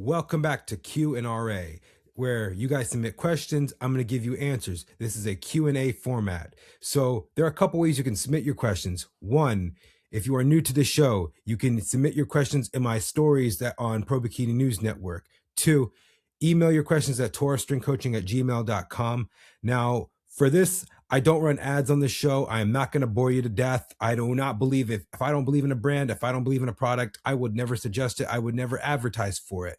Welcome back to Q&RA, where you guys submit questions. I'm going to give you answers. This is a Q&A format. So there are a couple ways you can submit your questions. One, if you are new to the show, you can submit your questions in my stories that on Pro Bikini News Network. Two, email your questions at taurusstringcoaching@gmail.com. Now, for this, I don't run ads on the show. I am not going to bore you to death. I do not believe if I don't believe in a brand, if I don't believe in a product, I would never suggest it. I would never advertise for it.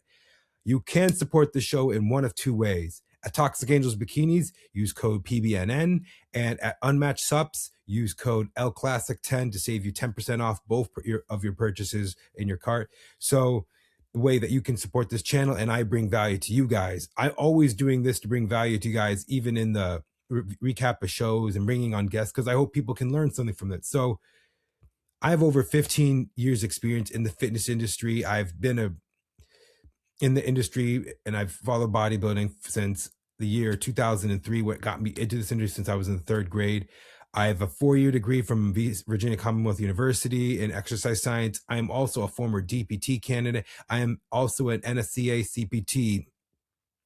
You can support the show in one of two ways. At Toxic Angelz Bikinis, use code PBNN, and at Unmatched Supps, use code LClassic10 to save you 10% off both of your purchases in your cart. So the way that you can support this channel and I bring value to you guys. I'm always doing this to bring value to you guys, even in the recap of shows and bringing on guests, because I hope people can learn something from it. So I have over 15 years experience in the fitness industry. I've been in the industry and I've followed bodybuilding since the year 2003, what got me into this industry since I was in the third grade. I have a 4-year degree from Virginia Commonwealth University in exercise science. I am also a former DPT candidate. I am also an NSCA CPT,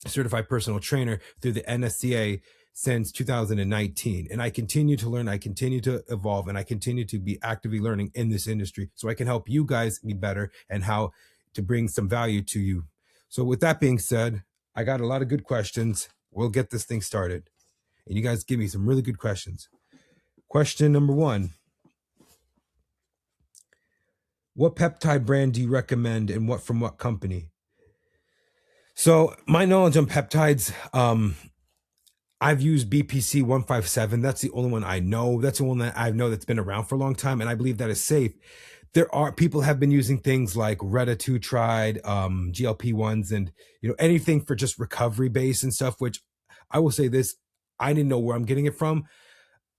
certified personal trainer through the NSCA since 2019. And I continue to learn, I continue to evolve, and I continue to be actively learning in this industry so I can help you guys be better and how to bring some value to you. So with that being said, I got a lot of good questions. We'll get this thing started. And you guys give me some really good questions. Question number 1. What peptide brand do you recommend and what from what company? So my knowledge on peptides, I've used BPC 157. That's the only one I know. That's the one that I know that's been around for a long time, and I believe that is safe. There are people have been using things like retatrutide, GLP-1s, and anything for just recovery base and stuff, which I will say this, I didn't know where I'm getting it from.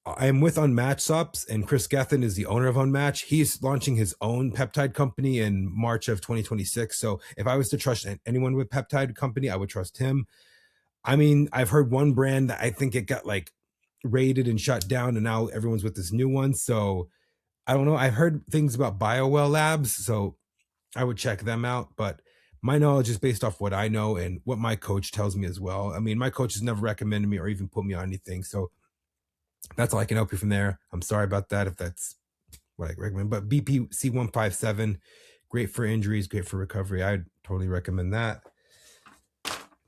I am with Unmatched Supps, and Chris Gethin is the owner of Unmatched. He's launching his own peptide company in March of 2026. So if I was to trust anyone with peptide company, I would trust him. I mean, I've heard one brand that I think it got like raided and shut down, and now everyone's with this new one. So I don't know. I've heard things about BioWell Labs, so I would check them out. But my knowledge is based off what I know and what my coach tells me as well. I mean, my coach has never recommended me or even put me on anything. So that's all I can help you from there. I'm sorry about that if that's what I recommend. But BPC 157, great for injuries, great for recovery. I'd totally recommend that.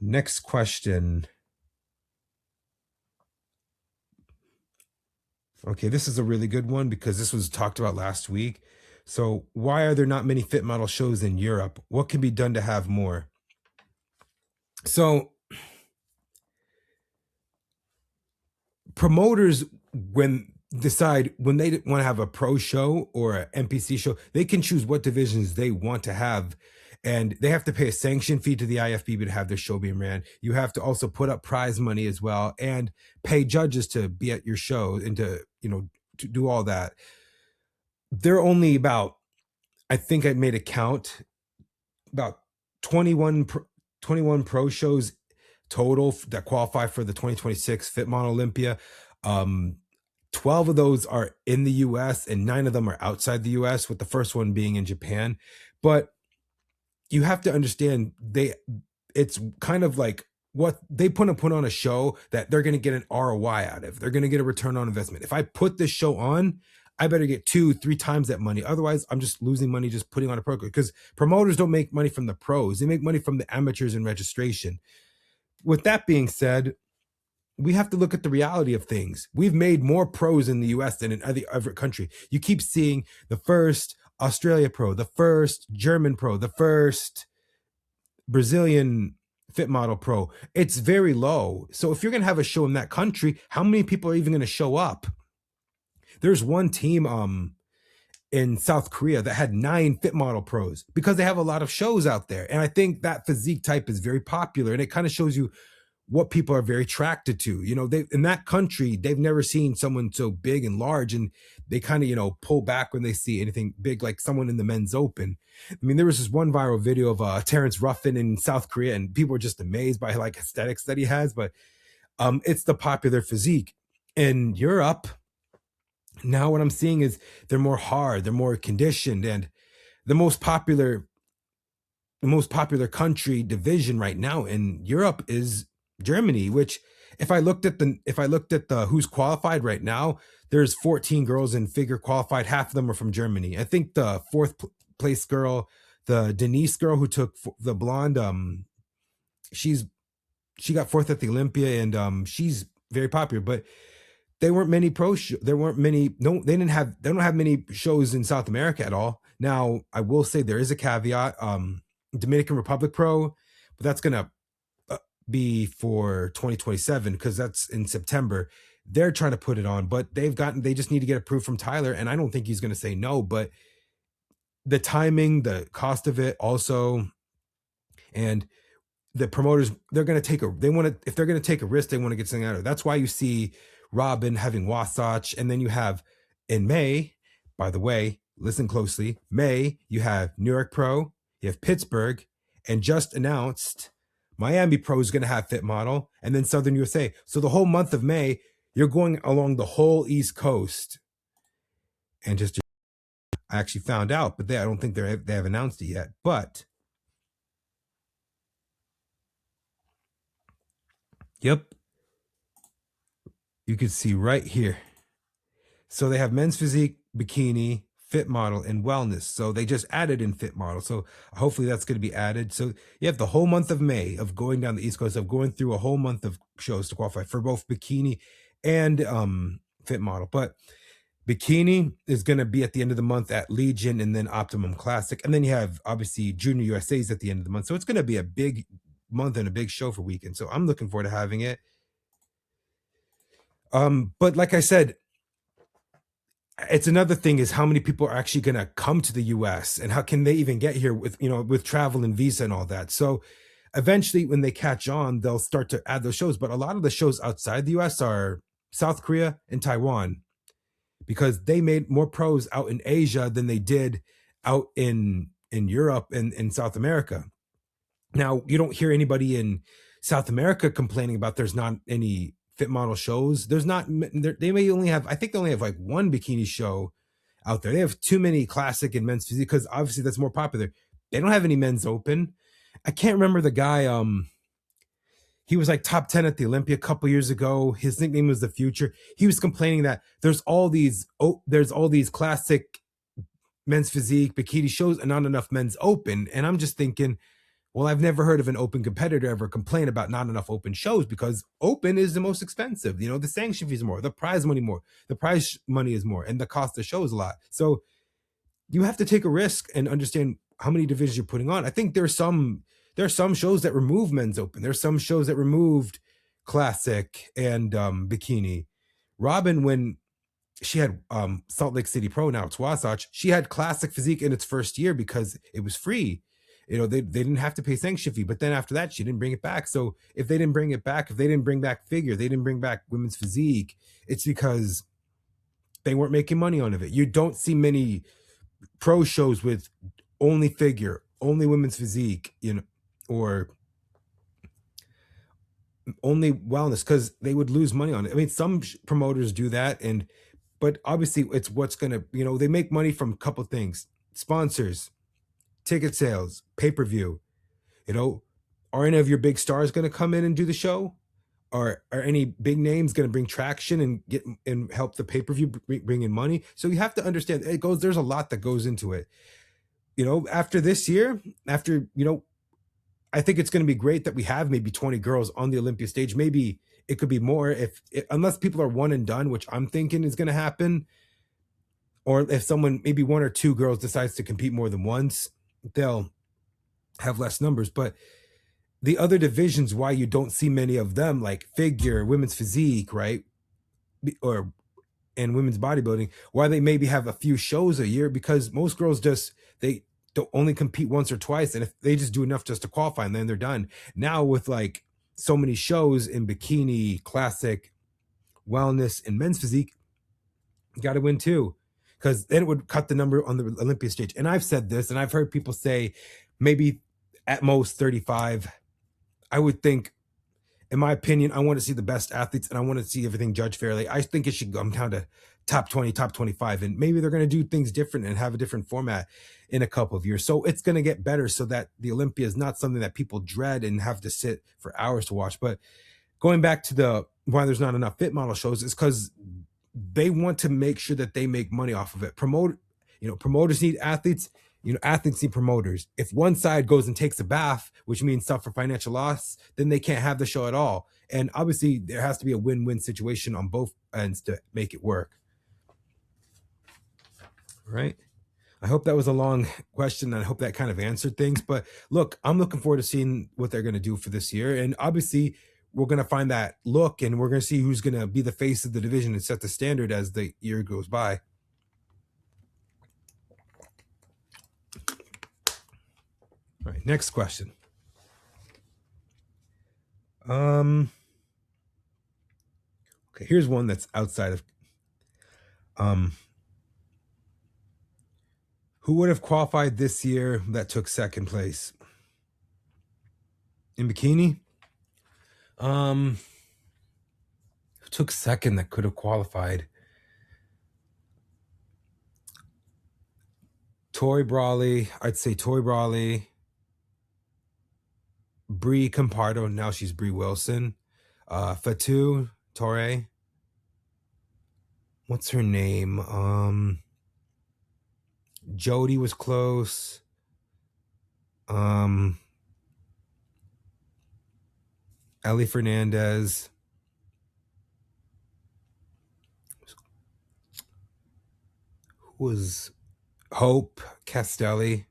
Next question. Okay, this is a really good one because this was talked about last week. So why are there not many fit model shows in Europe? What can be done to have more? So promoters, when they want to have a pro show or an NPC show, they can choose what divisions they want to have. And they have to pay a sanction fee to the IFBB to have their show being ran. You have to also put up prize money as well and pay judges to be at your show and to do all that. There are only about, I think I made a count, about 21 pro shows total that qualify for the 2026 Fit Model Olympia. 12 of those are in the US and 9 of them are outside the US, with the first one being in Japan. But you have to understand, it's kind of like what they put on a show that they're going to get an ROI out of. They're going to get a return on investment. If I put this show on, I better get 2-3 times that money. Otherwise, I'm just losing money just putting on a program, because promoters don't make money from the pros. They make money from the amateurs and registration. With that being said, we have to look at the reality of things. We've made more pros in the US than in every country. You keep seeing the first Australia pro, the first German pro, the first Brazilian fit model pro. It's very low. So if you're going to have a show in that country, how many people are even going to show up? There's one team in South Korea that had 9 fit model pros because they have a lot of shows out there. And I think that physique type is very popular, and it kind of shows you what people are very attracted to. In that country, they've never seen someone so big and large, and they kind of, pull back when they see anything big, like someone in the men's open. I mean, there was this one viral video of Terrence Ruffin in South Korea, and people were just amazed by like aesthetics that he has, but it's the popular physique. In Europe, now what I'm seeing is they're more hard, they're more conditioned, and the most popular the most popular country division right now in Europe is Germany, which if I looked at the who's qualified right now, there's 14 girls in figure qualified. Half of them are from Germany. I think the place girl, the Denise girl who took the blonde, she's she got fourth at the Olympia, and she's very popular. But there weren't many there weren't many. No, they don't have many shows in South America at all. Now I will say there is a caveat. Dominican Republic Pro, but that's gonna be for 2027 because that's in September. They're trying to put it on, but they just need to get approved from Tyler, and I don't think he's going to say no. But the timing, the cost of it, also, and the promoters, they're going to if they're going to take a risk, they want to get something out of it. That's why you see Robin having Wasatch, and then you have in May, by the way, listen closely, May, you have New York Pro, you have Pittsburgh, and just announced Miami Pro is going to have Fit Model, and then Southern USA. So the whole month of May, you're going along the whole East Coast. And just I actually found out, but I don't think they have announced it yet. But yep, you can see right here. So they have men's physique, bikini, fit model, and wellness. So they just added in fit model. So hopefully that's going to be added. So you have the whole month of May of going down the East Coast, of going through a whole month of shows to qualify for both bikini and fit model. But bikini is going to be at the end of the month at Legion, and then Optimum Classic. And then you have obviously Junior USA's at the end of the month. So it's going to be a big month and a big show for weekend. So I'm looking forward to having it. But like I said, it's another thing is how many people are actually going to come to the US, and how can they even get here with travel and visa and all that. So eventually when they catch on, they'll start to add those shows. But a lot of the shows outside the US are South Korea and Taiwan, because they made more pros out in Asia than they did out in Europe and in South America. Now, you don't hear anybody in South America complaining about there's not any fit model shows. There's not, they may only have, I think they only have like one bikini show out there. They have too many classic and men's physique because obviously that's more popular. They don't have any men's open. I can't remember the guy. He was like top 10 at the Olympia a couple years ago. His nickname was The Future. He was complaining that there's all these classic men's physique bikini shows and not enough men's open. And I'm just thinking, well, I've never heard of an open competitor ever complain about not enough open shows, because open is the most expensive. The sanction fees are more, the prize money more, the prize money is more, and the cost of show is a lot. So you have to take a risk and understand how many divisions you're putting on. I think there are some shows that remove men's open. There's some shows that removed classic and bikini. Robin, when she had Salt Lake City Pro, now it's Wasatch, she had classic physique in its first year because it was free. They didn't have to pay sanction fee, but then after that, she didn't bring it back. So if they didn't bring it back, if they didn't bring back figure, they didn't bring back women's physique, it's because they weren't making money on it. You don't see many pro shows with only figure, only women's physique, or only wellness, because they would lose money on it. I mean, some promoters do that, but obviously it's what's gonna, they make money from a couple things: sponsors, ticket sales, pay-per-view. Are any of your big stars going to come in and do the show? Are any big names going to bring traction and help the pay-per-view bring in money? So you have to understand there's a lot that goes into it. After this year, I think it's going to be great that we have maybe 20 girls on the Olympia stage. Maybe it could be more unless people are one and done, which I'm thinking is going to happen. Or if someone, maybe one or two girls, decides to compete more than once, they'll have less numbers. But the other divisions, why you don't see many of them, like figure, women's physique, right? And women's bodybuilding, why they maybe have a few shows a year, because most girls they don't only compete once or twice. And if they just do enough just to qualify, and then they're done. Now with like so many shows in bikini, classic, wellness, and men's physique, you got to win too, because then it would cut the number on the Olympia stage. And I've said this, and I've heard people say maybe at most 35. I would think, in my opinion, I want to see the best athletes, and I want to see everything judged fairly. I think it should come down to top 20, top 25, and maybe they're going to do things different and have a different format in a couple of years. So it's going to get better so that the Olympia is not something that people dread and have to sit for hours to watch. But going back to the why there's not enough fit model shows is because they want to make sure that they make money off of it. Promoters need athletes, athletes need promoters. If one side goes and takes a bath, which means suffer financial loss, then they can't have the show at all. And obviously there has to be a win-win situation on both ends to make it work. Right? I hope that was a long question. And I hope that kind of answered things. But look, I'm looking forward to seeing what they're going to do for this year. And obviously we're going to find that look, and we're going to see who's going to be the face of the division and set the standard as the year goes by. All right, next question. Okay, here's one that's outside of who would have qualified this year that took second place in bikini? Who took second that could have qualified? Tori Brawley, I'd say Tori Brawley, Bree Compardo, now she's Bree Wilson, Fatu Torre. What's her name? Jody was close. Ellie Fernandez. Who was Hope Castelli?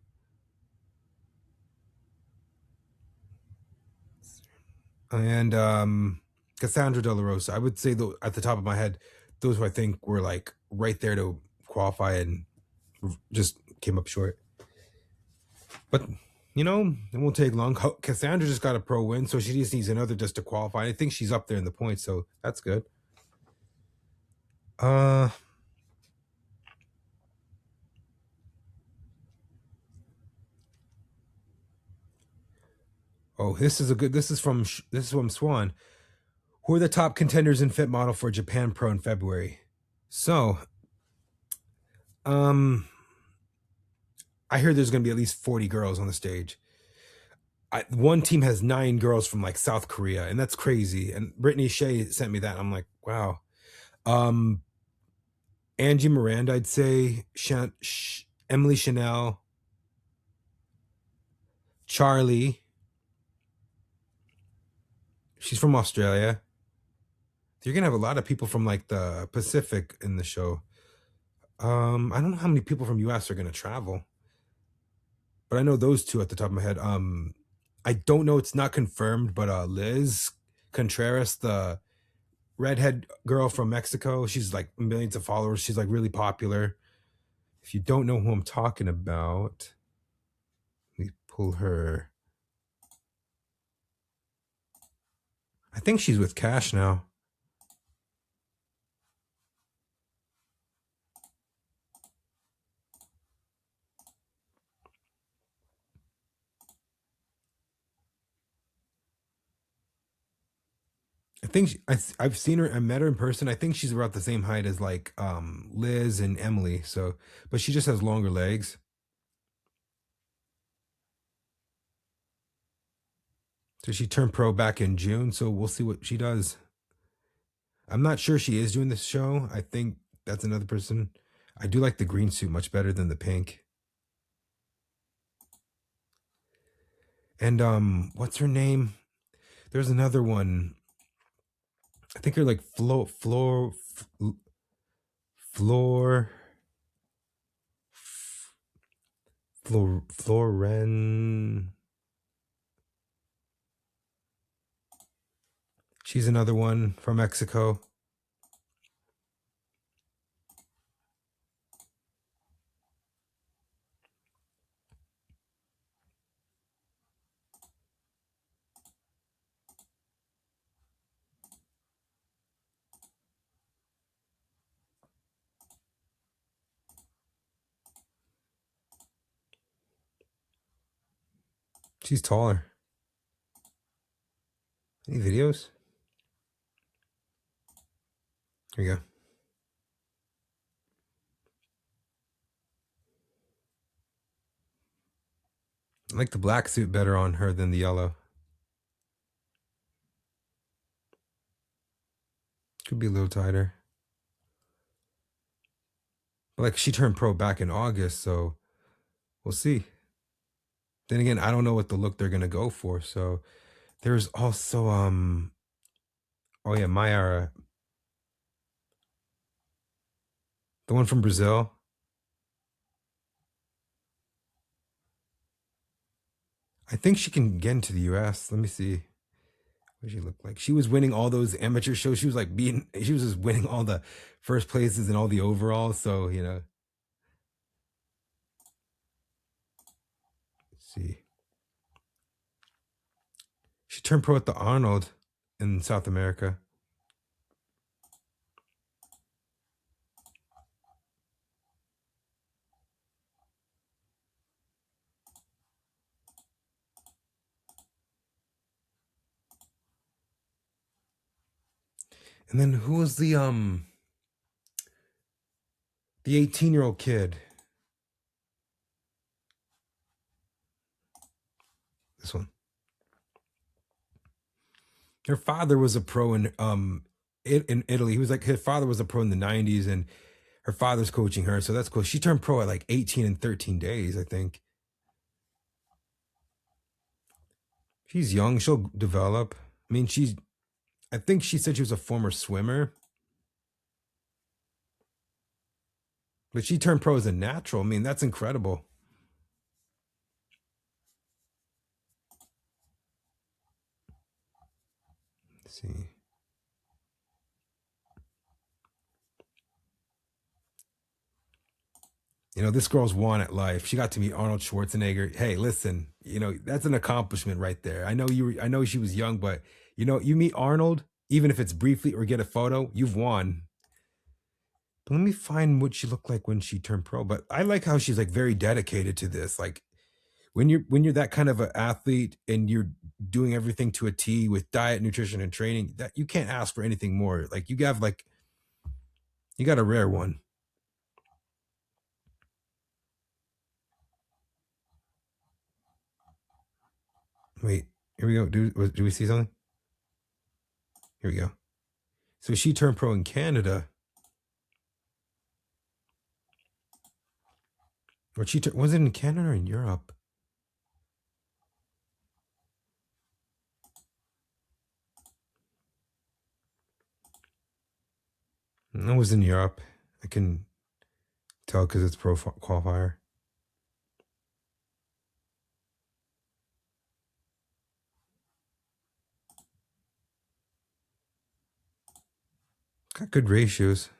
And Cassandra De La Rosa. I would say at the top of my head, those who I think were like right there to qualify and just came up short. But it won't take long. Cassandra just got a pro win, so she just needs another just to qualify. I think she's up there in the points, so that's good. Oh, this is from Swan. Who are the top contenders in fit model for Japan Pro in February? So, I hear there's going to be at least 40 girls on the stage. One team has 9 girls from like South Korea, and that's crazy. And Brittany Shea sent me that. I'm like, wow. Angie Miranda, I'd say, Emily Chanel, Charlie. She's from Australia. You're gonna have a lot of people from like the Pacific in the show. I don't know how many people from US are gonna travel, but I know those two at the top of my head. I don't know, it's not confirmed, but Liz Contreras, the redhead girl from Mexico, she's like millions of followers. She's like really popular. If you don't know who I'm talking about, let me pull her. I think she's with Cash now. I think I've seen her. I met her in person. I think she's about the same height as like Liz and Emily. So, but she just has longer legs. So she turned pro back in June. So we'll see what she does. I'm not sure she is doing this show. I think that's another person. I do like the green suit much better than the pink. And what's her name? There's another one. I think they're like Floren. She's another one from Mexico. She's taller. Any videos? Here you go. I like the black suit better on her than the yellow. Could be a little tighter. But like she turned pro back in August, so we'll see. Then again, I don't know what the look they're gonna go for. So there's also oh yeah, Mayara, the one from Brazil. I think she can get into the US. Let me see. What did she look like? She was winning all those amateur shows. She was like she was just winning all the first places and all the overalls. So, you know, let's see. She turned pro at the Arnold in South America. And then who was the 18-year-old kid? This one. Her father was a pro in Italy. He was like his father was a pro in the 90s and her father's coaching her. So that's cool. She turned pro at like 18 and 13 days, I think. She's young, she'll develop. I mean, I think she said she was a former swimmer. But she turned pro as a natural. I mean, that's incredible. Let's see. You know, this girl's won at life. She got to meet Arnold Schwarzenegger. Hey, listen, you know, that's an accomplishment right there. I know she was young, but you know, you meet Arnold, even if it's briefly or get a photo, you've won. But let me find what she looked like when she turned pro. But I like how she's like very dedicated to this. Like when you're that kind of an athlete and you're doing everything to a T with diet, nutrition, and training, that you can't ask for anything more. Like you got a rare one. Wait, here we go. Do we see something? Here we go. So she turned pro in Canada. Or was it in Canada or in Europe? It was in Europe. I can tell because it's pro qualifier. Got good ratios.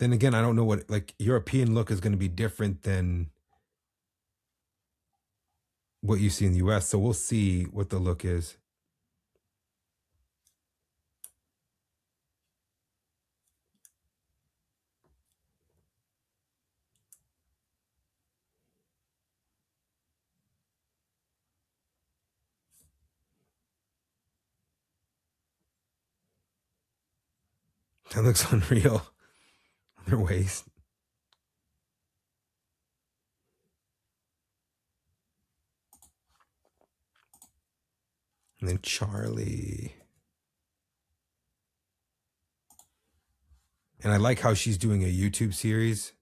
Then again, I don't know what like European look is going to be different than what you see in the US. So we'll see what the look is. That looks unreal on their waist. And then Charlie. And I like how she's doing a YouTube series.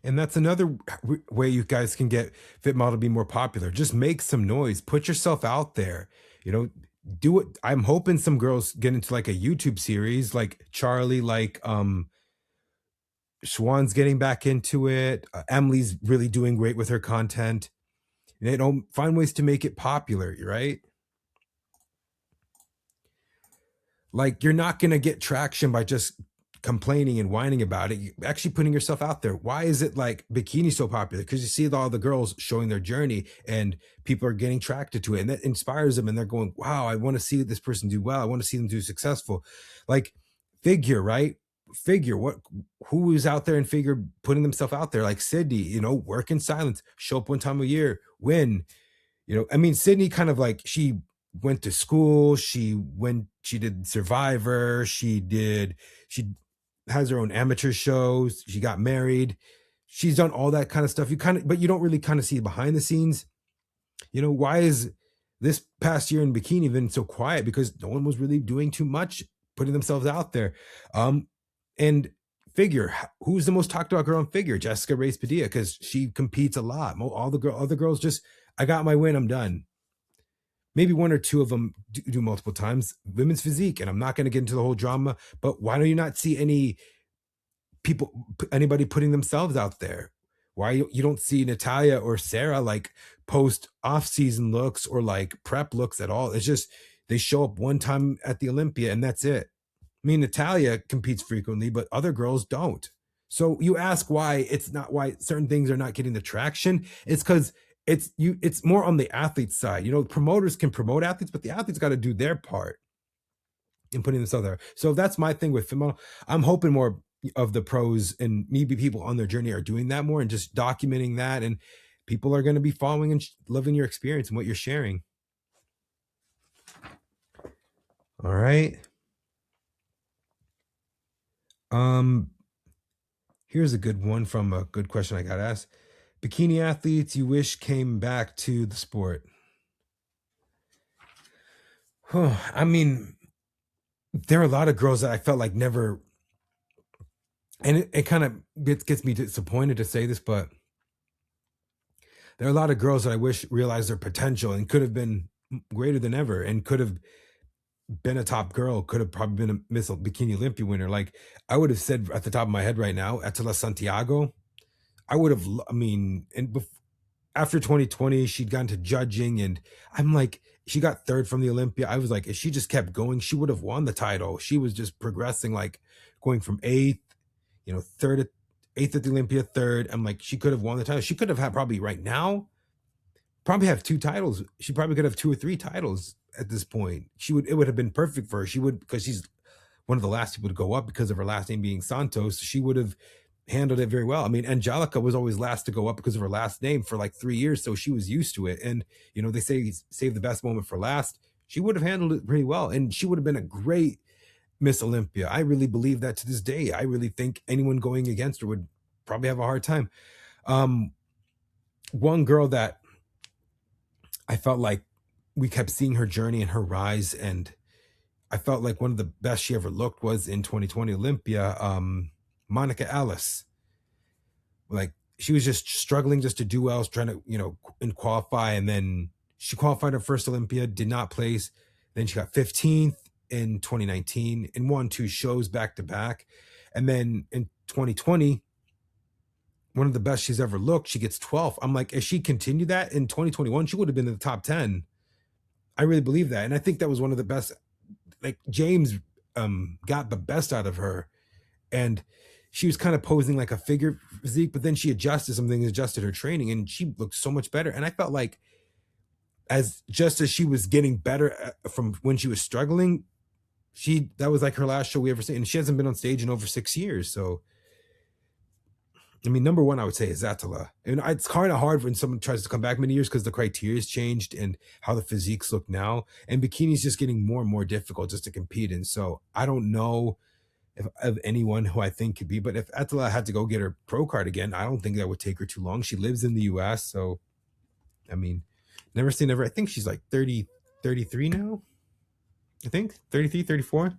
And that's another way you guys can get Fit Model to be more popular. Just make some noise, put yourself out there. You know, do it. I'm hoping some girls get into like a YouTube series, like Charlie, like Schwann's getting back into it. Emily's really doing great with her content. They don't find ways to make it popular, right? Like you're not going to get traction by just complaining and whining about it. You're actually putting yourself out there. Why is it like Bikini so popular? Because you see all the girls showing their journey and people are getting attracted to it, and that inspires them, and they're going, wow, I want to see this person do well. I want to see them do successful. Like figure, right? figure, who is out there in figure putting themselves out there, like Sydney, work in silence, show up one time a year, win. I mean, Sydney kind of like, she went to school, she did Survivor, she has her own amateur shows, she got married, she's done all that kind of stuff. But you don't really kind of see behind the scenes. Why is this past year in Bikini been so quiet? Because no one was really doing too much, putting themselves out there. And figure, who's the most talked about girl in figure? Jessica Reyes Padilla, because she competes a lot. All the other girls just, I got my win, I'm done. Maybe one or two of them do multiple times. Women's physique, and I'm not going to get into the whole drama, but why do you not see anybody putting themselves out there? Why you don't see Natalia or Sarah like post off-season looks or like prep looks at all? It's just they show up one time at the Olympia and that's it. I mean, Natalia competes frequently, but other girls don't. So you ask why certain things are not getting the traction. It's because it's more on the athlete side. Promoters can promote athletes, but the athletes got to do their part in putting themselves there. So that's my thing with female. I'm hoping more of the pros and maybe people on their journey are doing that more and just documenting that, and people are going to be following and loving your experience and what you're sharing. All right. Here's a good one from a good question I got asked. Bikini athletes you wish came back to the sport. I mean, there are a lot of girls that I felt like never, and it kind of gets me disappointed to say this, but there are a lot of girls that I wish realized their potential and could have been greater than ever and could have been a top girl, could have probably been a Miss Bikini Olympia winner. Like I would have said at the top of my head right now, Attila Santiago, I would have, after 2020, she'd gotten to judging and I'm like, she got third from the Olympia. I was like, if she just kept going, she would have won the title. She was just progressing, like going from eighth, eighth at the Olympia, third. I'm like, she could have won the title. She could have had probably right now, probably have 2 titles. She probably could have 2 or 3 titles at this point. It would have been perfect for her. Because she's one of the last people to go up because of her last name being Santos. She would have handled it very well. I mean, Angelica was always last to go up because of her last name for like 3 years. So she was used to it. And, they say save the best moment for last. She would have handled it pretty well. And she would have been a great Miss Olympia. I really believe that to this day. I really think anyone going against her would probably have a hard time. One girl that I felt like we kept seeing her journey and her rise, and I felt like one of the best she ever looked was in 2020 Olympia, Monica Ellis. Like she was just struggling just to do well, trying to, and qualify. And then she qualified her first Olympia, did not place. Then she got 15th in 2019 and won 2 shows back to back. And then in 2020, one of the best she's ever looked, she gets 12th. I'm like, if she continued that in 2021, she would have been in the top 10. I really believe that. And I think that was one of the best, like James got the best out of her. And she was kind of posing like a figure physique, but then she adjusted her training, and she looked so much better. And I felt like just as she was getting better from when she was struggling, that was like her last show we ever seen. And she hasn't been on stage in over 6 years. So, I mean, number one, I would say is Attila. And it's kind of hard when someone tries to come back many years because the criteria has changed and how the physiques look now. And Bikini's just getting more and more difficult just to compete in. So I don't know of anyone who I think could be, but if Attila had to go get her pro card again, I don't think that would take her too long. She lives in the US. So, I mean, never say never. I think she's like 30, 33 now. I think 33, 34.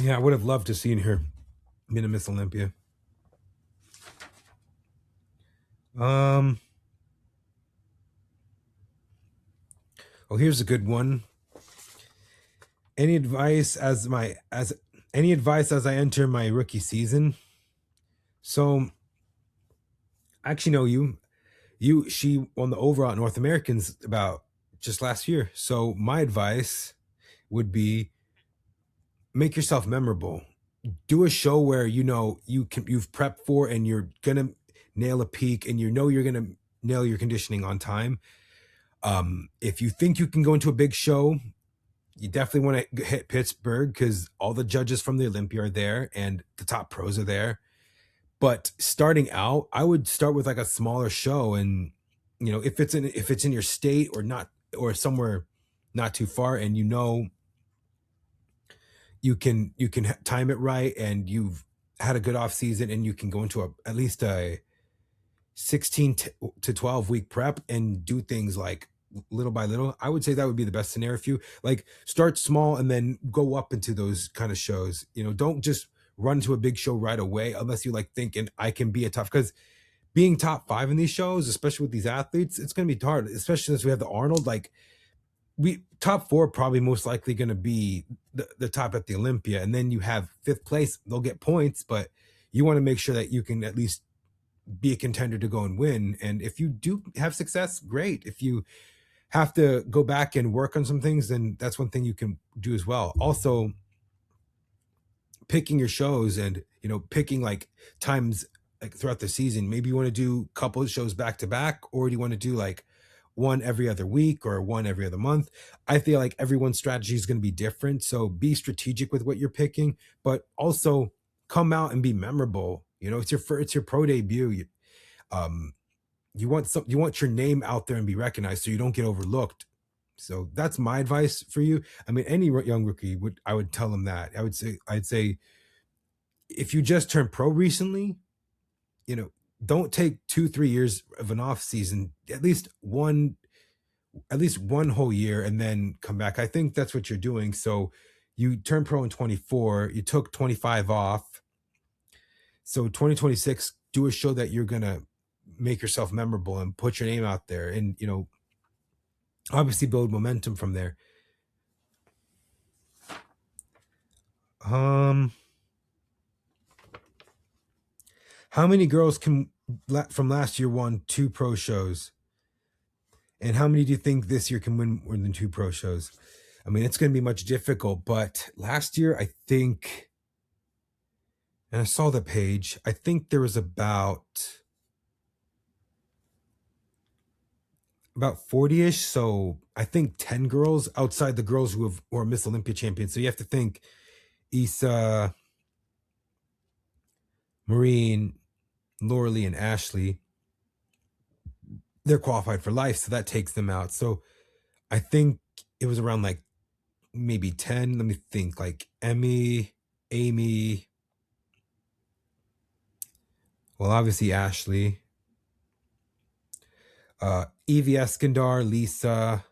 Yeah, I would have loved to seen her in a Miss Olympia. Oh, here's a good one. Any advice as I enter my rookie season? So I actually know she won the overall at North Americans about just last year. So my advice would be make yourself memorable. Do a show where you've prepped for and you're gonna nail a peak and you're gonna nail your conditioning on time. If you think you can go into a big show, You definitely want to hit Pittsburgh because all the judges from the Olympia are there and the top pros are there. But starting out, I would start with like a smaller show, and if it's in your state or not, or somewhere not too far, and you can time it right, and you've had a good off season, and you can go into at least a 16 to 12 week prep and do things like little by little. I would say that would be the best scenario for you. Like start small and then go up into those kind of shows. Don't just run to a big show right away unless you like thinking I can be a tough, because being top 5 in these shows, especially with these athletes, it's going to be hard, especially since we have the Arnold. Like we top 4 probably most likely going to be the top at the Olympia, and then you have 5th place, they'll get points, but you want to make sure that you can at least be a contender to go and win. And if you do have success, great. If you have to go back and work on some things, then that's one thing you can do as well. Also, picking your shows and picking like times like throughout the season. Maybe you want to do a couple of shows back to back, or do you want to do like one every other week or one every other month? I feel like everyone's strategy is going to be different, so be strategic with what you're picking, but also come out and be memorable. It's your pro debut. Um, you want your name out there and be recognized, so you don't get overlooked. So that's my advice for you. I mean, any young rookie I would tell them that. I'd say if you just turned pro recently, you know, don't take 2-3 years of an off season. At least one whole year and then come back. I think that's what you're doing. So you turned pro in 24, you took 25 off. So 2026, do a show that you're gonna make yourself memorable and put your name out there, and obviously build momentum from there. How many girls from last year won 2 pro shows? And how many do you think this year can win more than 2 pro shows? I mean, it's going to be much difficult, but last year, I think, and I saw the page, I think there was about 40-ish. So I think 10 girls outside the girls who are Miss Olympia champions. So you have to think Issa, Maureen, Lauralee, and Ashley, they're qualified for life. So that takes them out. So I think it was around like maybe 10. Let me think, like Emmy, Amy, well, obviously Ashley, Evie Eskandar, Lisa.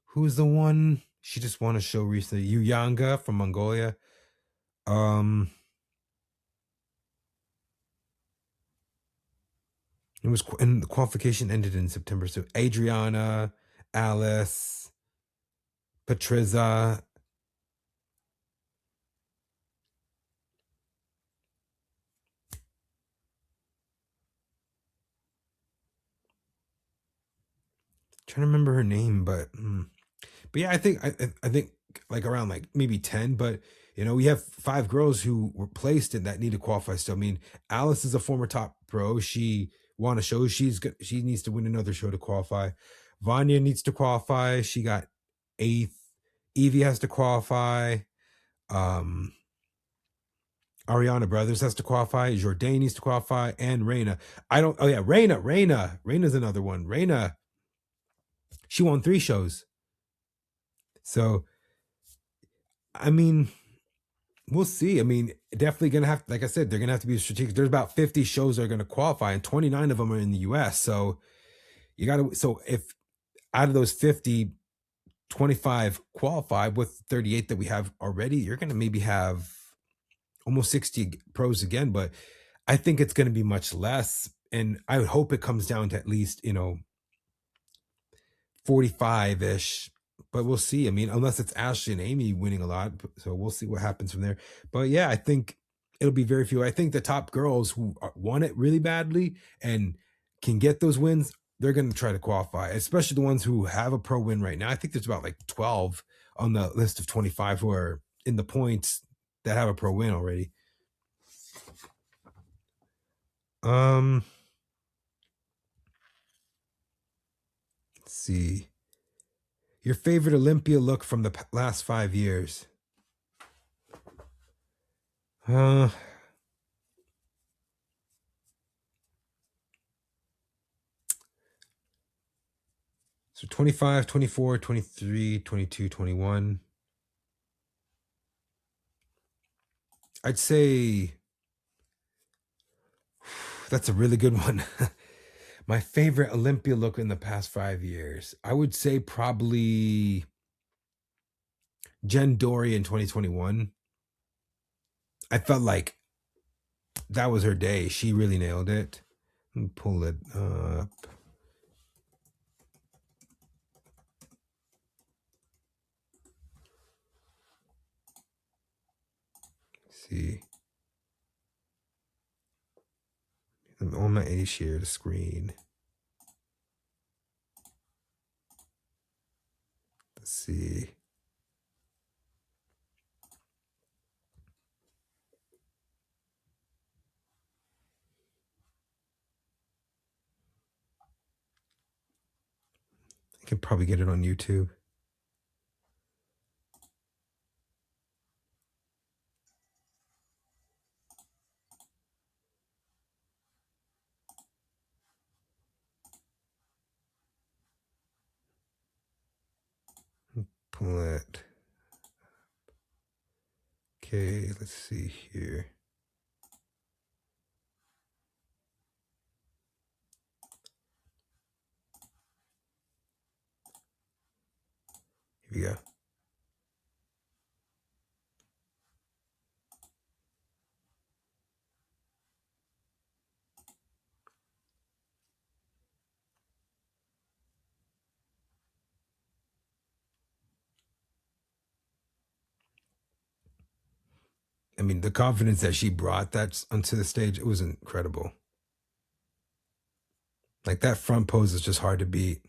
Who's the one? She just won a show recently. Uyanga from Mongolia. It was, and the qualification ended in September. So Adriana, Alice, Patriza. Trying to remember her name, but yeah, I think like around like maybe 10, but we have 5 girls who were placed in that need to qualify still. I mean, Alice is a former top pro. She won a show. She needs to win another show to qualify. Vanya needs to qualify. She got 8th. Evie has to qualify. Ariana Brothers has to qualify. Jourdain needs to qualify, and Reina. Reina's another one. Reina, she won 3 shows. So, I mean, we'll see. I mean, definitely gonna have, like I said, they're gonna have to be strategic. There's about 50 shows that are gonna qualify, and 29 of them are in the US. So so if out of those 50, 25 qualify with 38 that we have already, you're gonna maybe have almost 60 pros again. But I think it's gonna be much less. And I would hope it comes down to at least, 45-ish, but we'll see. I mean, unless it's Ashley and Amy winning a lot, so we'll see what happens from there. But yeah, I think it'll be very few. I think the top girls who want it really badly and can get those wins, they're going to try to qualify, especially the ones who have a pro win right now. I think there's about like 12 on the list of 25 who are in the points that have a pro win already. Let's see. Your favorite Olympia look from the last 5 years? Uh, so 25, 24, 23, 22, 21. I'd say that's a really good one. My favorite Olympia look in the past 5 years. I would say probably Jen Dory in 2021. I felt like that was her day. She really nailed it. Let me pull it up. Let's see. I'm on my A share the screen. Let's see. I can probably get it on YouTube. Pull it. Okay, let's see here. Here we go. I mean, the confidence that she brought that onto the stage, it was incredible. Like that front pose is just hard to beat.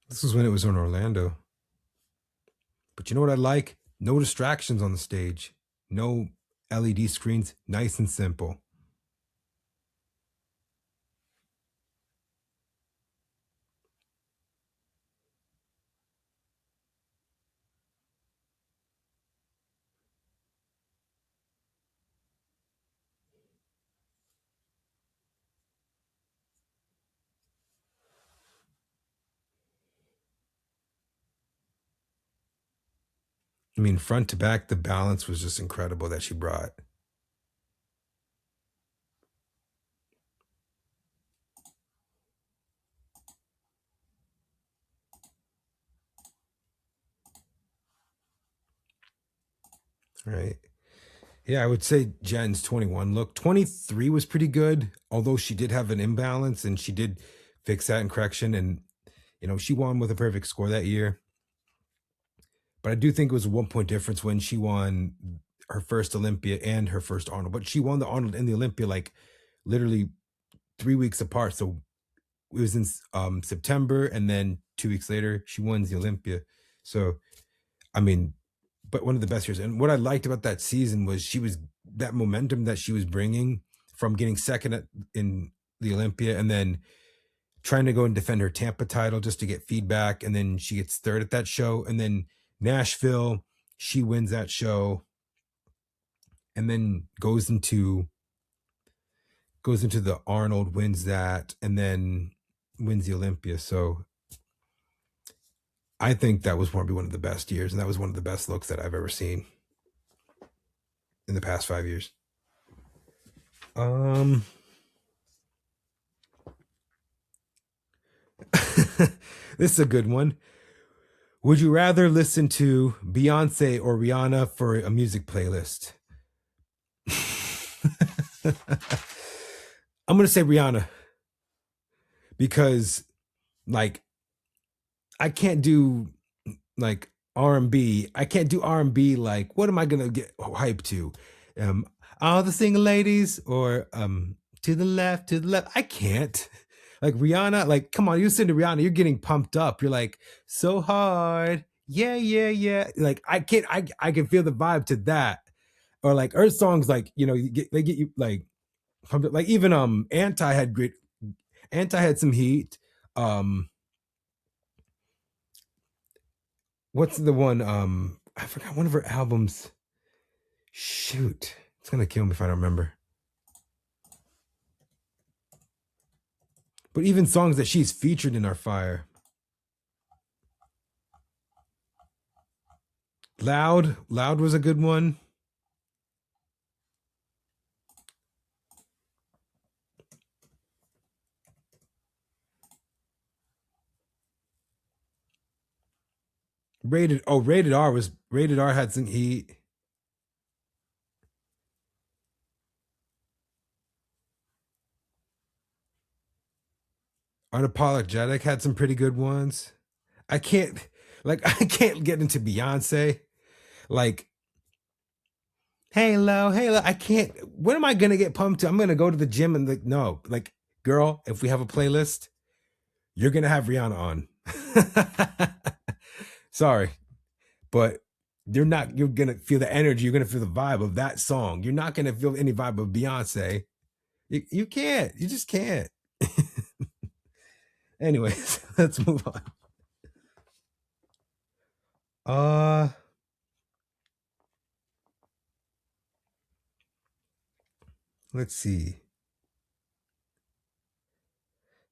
This was when it was in Orlando. But you know what I like? No distractions on the stage. No LED screens. Nice and simple. I mean, front to back, the balance was just incredible that she brought. Right. Yeah, I would say Jen's 21 look. 23 was pretty good, although she did have an imbalance and she did fix that in correction. And, you know, she won with a perfect score that year. But I do think it was a 1 point difference when she won her first Olympia and her first Arnold. But she won the Arnold and the Olympia like literally 3 weeks apart. So it was in September, and then 2 weeks later, she wins the Olympia. So, I mean, but one of the best years. And what I liked about that season was that momentum that she was bringing from getting second in the Olympia and then trying to go and defend her Tampa title just to get feedback. And then she gets third at that show. And then Nashville, she wins that show and then goes into the Arnold, wins that, and then wins the Olympia. So I think that was probably one of the best years, and that was one of the best looks that I've ever seen in the past 5 years. This is a good one. Would you rather listen to Beyonce or Rihanna for a music playlist? I'm going to say Rihanna because like I can't do like R&B. I can't do R&B like what am I going to get hyped to? All the single ladies or to the left. I can't. Like Rihanna, like come on, you listen to Rihanna, you're getting pumped up. You're like so hard. Yeah. Like I can feel the vibe to that. or like her songs, like they get you like even Anti had some heat. What's the one? I forgot one of her albums. Shoot, it's gonna kill me if I don't remember. But even songs that she's featured in are fire. Loud was a good one. Rated R had some heat. Unapologetic had some pretty good ones. I can't I can't get into Beyonce. Like Halo. I can't. When am I gonna get pumped to? I'm gonna go to the gym and no, girl, if we have a playlist, you're gonna have Rihanna on. Sorry, but you're gonna feel the energy, you're gonna feel the vibe of that song. You're not gonna feel any vibe of Beyonce. You can't. You just can't. Anyways, let's move on. Let's see.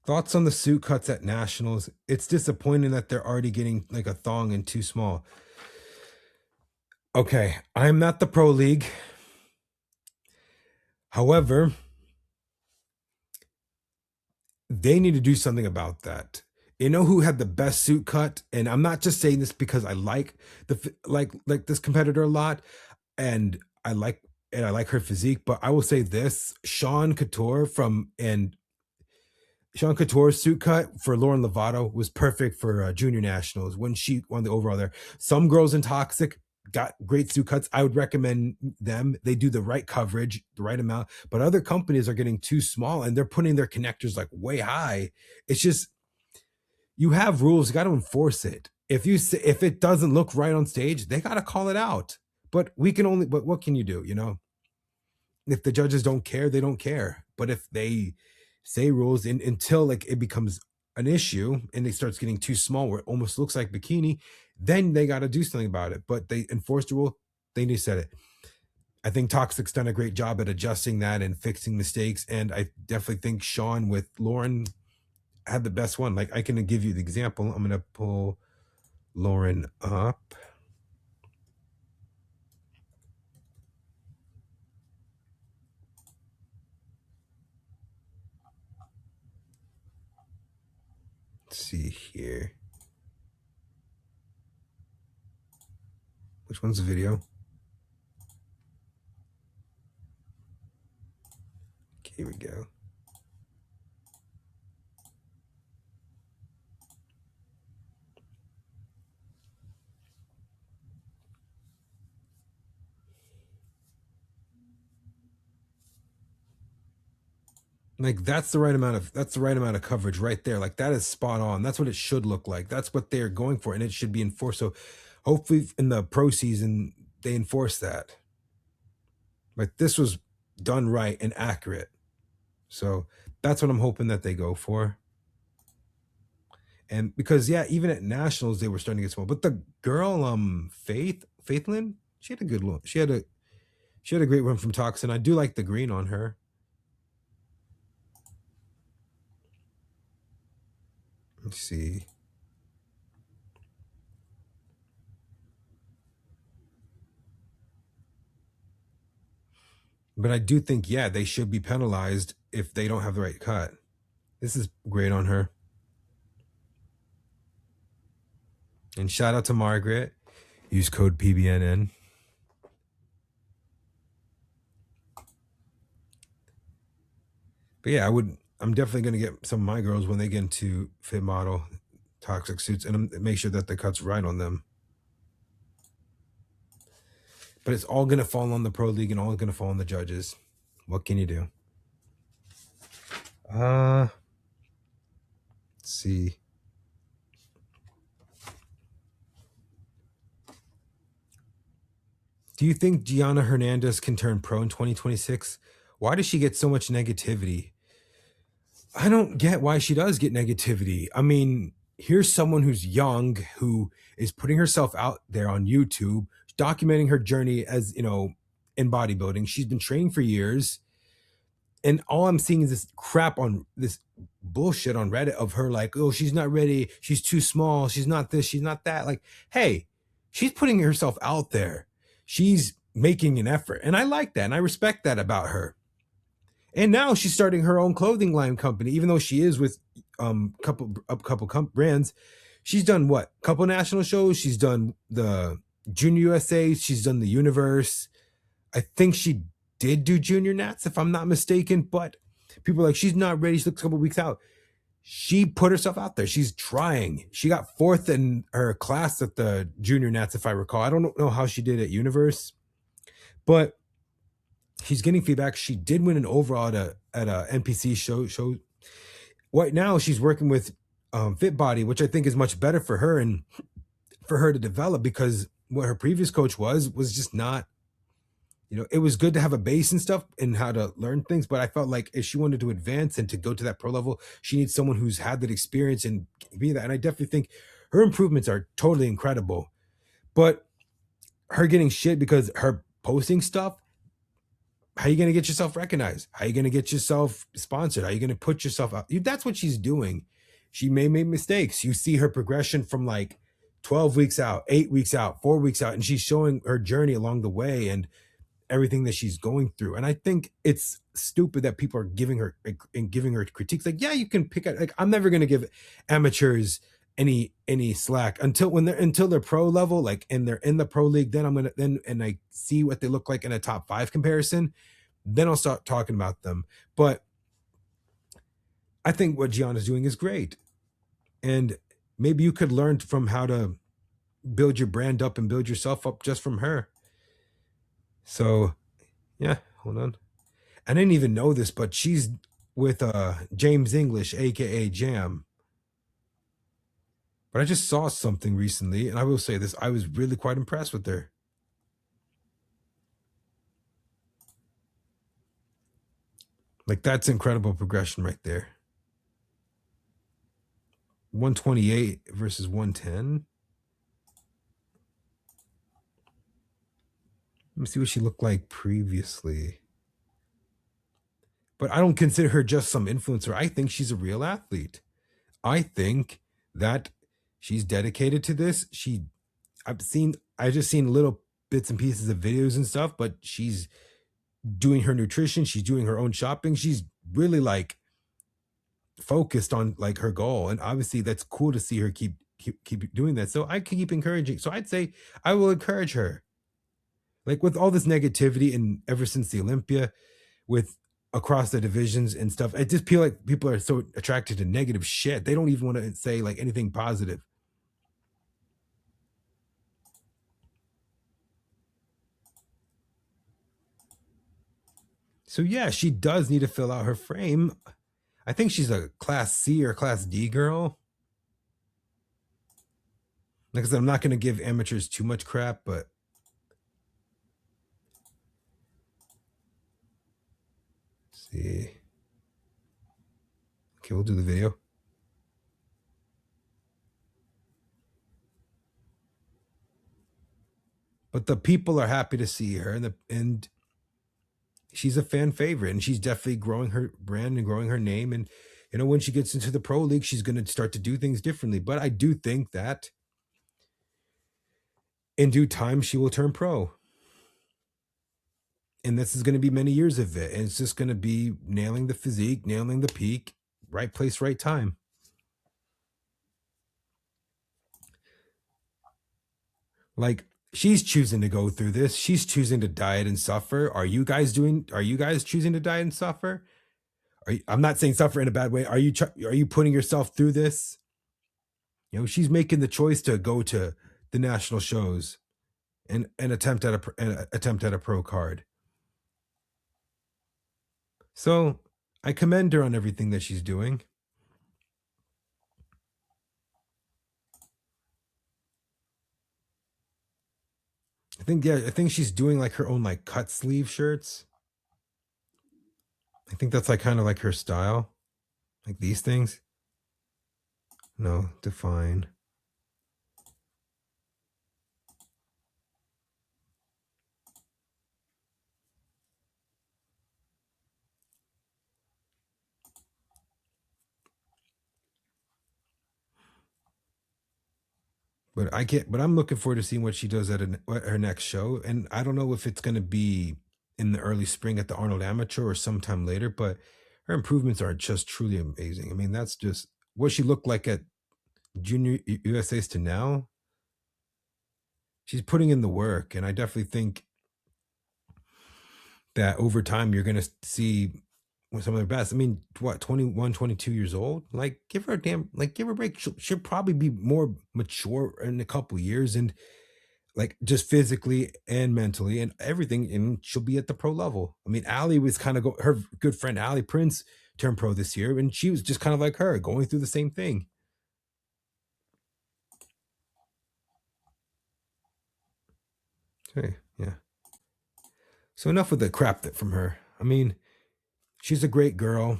Thoughts on the suit cuts at nationals? It's disappointing that they're already getting like a thong and too small. Okay, I'm not the pro league. However, they need to do something about that. You know who had the best suit cut? And I'm not just saying this because I like this competitor a lot, and I like her physique. But I will say this: Sean Couture's suit cut for Lauren Lovato was perfect for junior nationals when she won the overall there. Some girls in Toxic got great suit cuts. I would recommend them. They do the right coverage, the right amount, but other companies are getting too small and they're putting their connectors like way high. It's just, you have rules, you got to enforce it. If it doesn't look right on stage, they got to call it out. But what can you do? If the judges don't care, they don't care. But if they say rules until like it becomes an issue and it starts getting too small where it almost looks like bikini, then they got to do something about it. But they enforced the rule, they need to set it. I think Toxic's done a great job at adjusting that and fixing mistakes. And I definitely think Sean with Lauren had the best one. Like, I can give you the example. I'm going to pull Lauren up. Let's see here. Which one's the video? Okay, here we go. Like, that's the right amount of coverage right there. Like, that is spot on. That's what it should look like. That's what they're going for, and it should be enforced. So hopefully in the pro season they enforce that. Like, this was done right and accurate. So that's what I'm hoping that they go for. And because even at nationals they were starting to get small. But the girl, Faithlin, she had a good one. She had a great one from Toxin. I do like the green on her. Let's see. But I do think, they should be penalized if they don't have the right cut. This is great on her. And shout out to Margaret. Use code PBNN. But I'm definitely going to get some of my girls when they get into fit model Toxic suits and make sure that the cut's right on them. But it's all going to fall on the pro league and all going to fall on the judges. What can you do? Let's see. Do you think Gianna Hernandez can turn pro in 2026? Why does she get so much negativity? I don't get why she does get negativity. I mean, here's someone who's young, who is putting herself out there on YouTube, documenting her journey as, in bodybuilding. She's been training for years. And all I'm seeing is this crap on this bullshit on Reddit of her like, oh, she's not ready. She's too small. She's not this. She's not that. Like, hey, she's putting herself out there. She's making an effort. And I like that. And I respect that about her. And now she's starting her own clothing line company, even though she is with couple brands. She's done what? Couple national shows. She's done the Junior USA. She's done the Universe. I think she did do Junior Nats, if I'm not mistaken. But people are like, she's not ready. She looks a couple weeks out. She put herself out there. She's trying. She got fourth in her class at the Junior Nats, if I recall. I don't know how she did at Universe, but she's getting feedback. She did win an overall at a NPC show. Right now, she's working with Fit Body, which I think is much better for her and for her to develop, because what her previous coach was just not, it was good to have a base and stuff and how to learn things. But I felt like if she wanted to advance and to go to that pro level, she needs someone who's had that experience and be that. And I definitely think her improvements are totally incredible. But her getting shit because her posting stuff, how are you going to get yourself recognized? How are you going to get yourself sponsored? How are you going to put yourself out? That's what she's doing. She may make mistakes. You see her progression from like 12 weeks out, 8 weeks out, 4 weeks out, and she's showing her journey along the way and everything that she's going through. And I think it's stupid that people are giving her critiques. Like, yeah, you can pick out, like, I'm never going to give amateurs any slack until they're pro level, like, and they're in the pro league. Then I'm gonna and I see what they look like in a top 5 comparison, then I'll start talking about them. But I think what Gianna's doing is great, and maybe you could learn from how to build your brand up and build yourself up just from her. So yeah, hold on, I didn't even know this, but she's with James English, aka Jam. But I just saw something recently, and I will say this, I was really quite impressed with her. Like, that's incredible progression right there. 128 versus 110. Let me see what she looked like previously. But I don't consider her just some influencer. I think she's a real athlete. I think that she's dedicated to this. I just seen little bits and pieces of videos and stuff, but she's doing her nutrition. She's doing her own shopping. She's really like focused on like her goal. And obviously that's cool to see her keep doing that. So I can keep encouraging. So I'd say I will encourage her. Like, with all this negativity and ever since the Olympia, with across the divisions and stuff, I just feel like people are so attracted to negative shit. They don't even want to say like anything positive. So yeah, she does need to fill out her frame. I think she's a class C or class D girl. Like I said, I'm not going to give amateurs too much crap, but let's see. Okay, we'll do the video. But the people are happy to see her, and she's a fan favorite, and she's definitely growing her brand and growing her name. And when she gets into the pro league, she's going to start to do things differently. But I do think that in due time she will turn pro, and this is going to be many years of it, and it's just going to be nailing the physique, nailing the peak, right place, right time. Like, she's choosing to go through this. She's choosing to diet and suffer. Are you guys choosing to diet and suffer? I'm not saying suffer in a bad way. Are you putting yourself through this? She's making the choice to go to the national shows and attempt at a pro card. So I commend her on everything that she's doing. I think she's doing like her own like cut sleeve shirts. I think that's like kind of like her style. Like these things. No, define. But I can't. But I'm looking forward to seeing what she does at her next show, and I don't know if it's going to be in the early spring at the Arnold Amateur or sometime later. But her improvements are just truly amazing. I mean, that's just what she looked like at Junior USA's to now. She's putting in the work, and I definitely think that over time you're going to see some of their best. I mean, what, 21, 22 years old? Like, give her a damn, like, give her a break. She'll probably be more mature in a couple years, and like just physically and mentally and everything, and she'll be at the pro level. I mean, Allie was kind of her good friend Allie Prince turned pro this year, and she was just kind of like her, going through the same thing. Hey, yeah. So enough with the crap that from her. I mean, she's a great girl.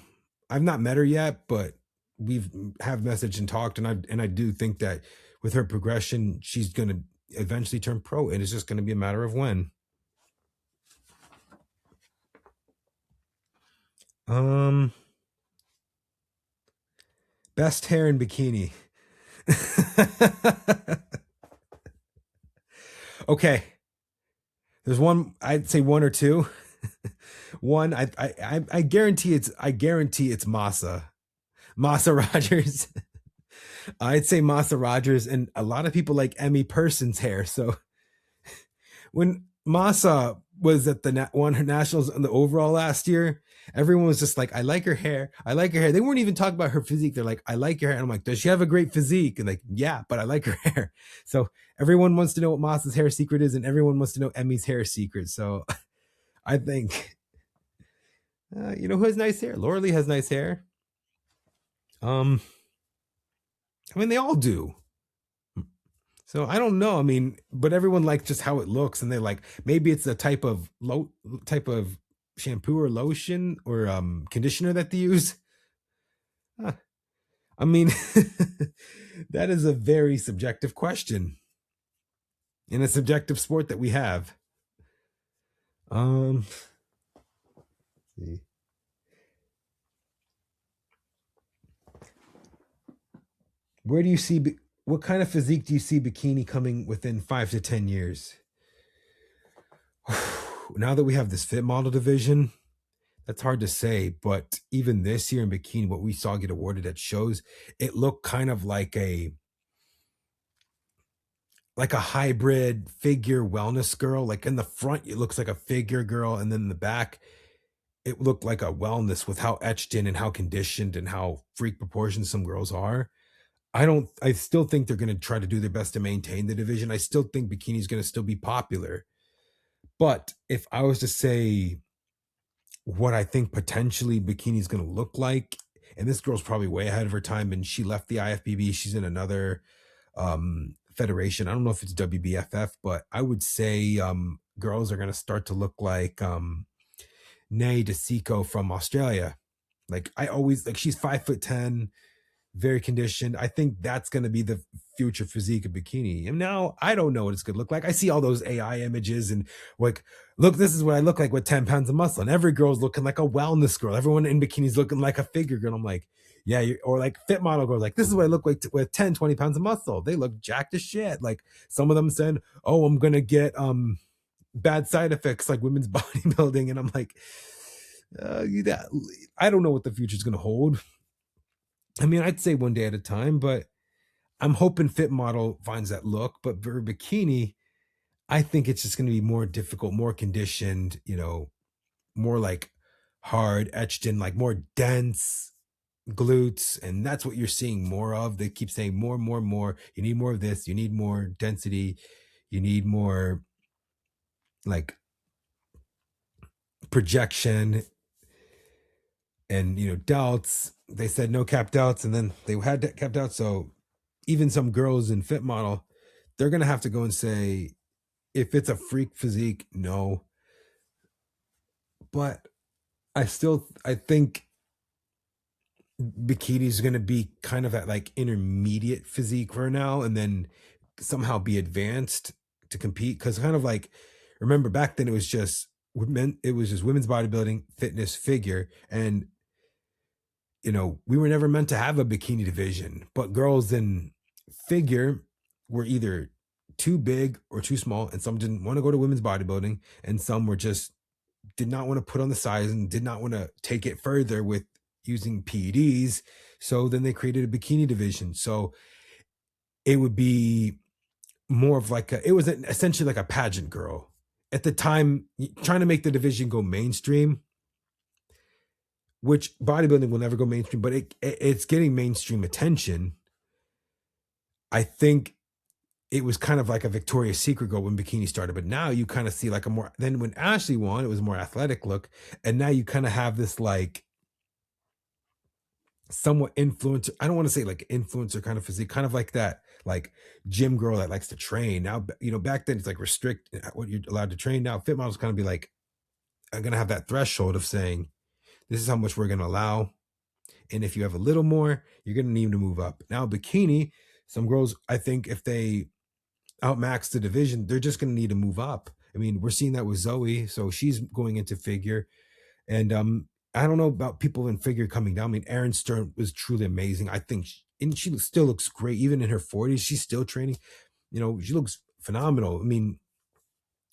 I've not met her yet, but we've have messaged and talked, and I do think that with her progression, she's gonna eventually turn pro, and it's just gonna be a matter of when. Um, best hair in bikini. Okay, there's one. I'd say one or two. One, I guarantee it's Masa Rogers. I'd say Masa Rogers, and a lot of people like Emmy Person's hair. So when Masa was at the won nationals in the overall last year, everyone was just like, "I like her hair. I like her hair." They weren't even talking about her physique. They're like, "I like your hair." And I'm like, "Does she have a great physique?" And like, "Yeah, but I like her hair." So everyone wants to know what Masa's hair secret is, and everyone wants to know Emmy's hair secret. So I think, you know who has nice hair? Laura Lee has nice hair. Um, I mean, they all do. So I don't know. I mean, but everyone likes just how it looks, and they're like, maybe it's a type of shampoo or lotion or conditioner that they use. Huh. I mean, that is a very subjective question in a subjective sport that we have. Um, see. Where do you see what kind of physique do you see bikini coming within 5 to 10 years? Now that we have this fit model division, that's hard to say, but even this year in bikini, what we saw get awarded at shows, it looked kind of like a hybrid figure wellness girl. Like in the front, it looks like a figure girl, and then in the back, it looked like a wellness with how etched in and how conditioned and how freak proportions some girls are. I still think they're going to try to do their best to maintain the division. I still think bikini is going to still be popular. But if I was to say what I think potentially bikini is going to look like, and this girl's probably way ahead of her time, and she left the IFBB, she's in another federation. I don't know if it's WBFF, but I would say girls are going to start to look like Nay DeSico from Australia. Like I always like, she's 5'10", very conditioned. I think that's going to be the future physique of bikini. And now I don't know what it's going to look like. I see all those AI images and like, look, this is what I look like with 10 pounds of muscle. And every girl's looking like a wellness girl. Everyone in bikini's looking like a figure girl. I'm like, yeah, or like fit model girls. Like, this is what I look like with 10, 20 pounds of muscle. They look jacked as shit. Like some of them said, oh, I'm going to get bad side effects like women's bodybuilding. And I'm like, I don't know what the future is going to hold. I mean, I'd say one day at a time, but I'm hoping Fit Model finds that look. But for bikini, I think it's just going to be more difficult, more conditioned, more like hard, etched in, like more dense glutes. And that's what you're seeing more of. They keep saying more, more, more. You need more of this. You need more density. You need more like projection and, delts. They said no cap delts, and then they had cap delts. So even some girls in Fit Model, they're going to have to go and say, if it's a freak physique, no. But I think Bikini is going to be kind of at like intermediate physique for now, and then somehow be advanced to compete. Because kind of like, remember back then it was just women, it was just women's bodybuilding, fitness, figure, and we were never meant to have a bikini division. But girls in figure were either too big or too small, and some didn't want to go to women's bodybuilding, and some were just did not want to put on the size and did not want to take it further with using PEDs. So then they created a bikini division. So it would be more of like it was essentially like a pageant girl. At the time, trying to make the division go mainstream, which bodybuilding will never go mainstream, but it's getting mainstream attention. I think it was kind of like a Victoria's Secret girl when Bikini started, but now you kind of see like a more, then when Ashley won, it was a more athletic look. And now you kind of have this like somewhat influencer, I don't want to say like influencer kind of physique, kind of like that, like gym girl that likes to train. Now, back then it's like restrict what you're allowed to train. Now, fit models kind of be like, I'm going to have that threshold of saying, this is how much we're going to allow. And if you have a little more, you're going to need to move up. Now, Bikini, some girls, I think if they outmax the division, they're just going to need to move up. I mean, we're seeing that with Zoe. So she's going into figure. And I don't know about people in figure coming down. I mean, Erin Stern was truly amazing. I think, and she still looks great. Even in her 40s, she's still training. She looks phenomenal. I mean,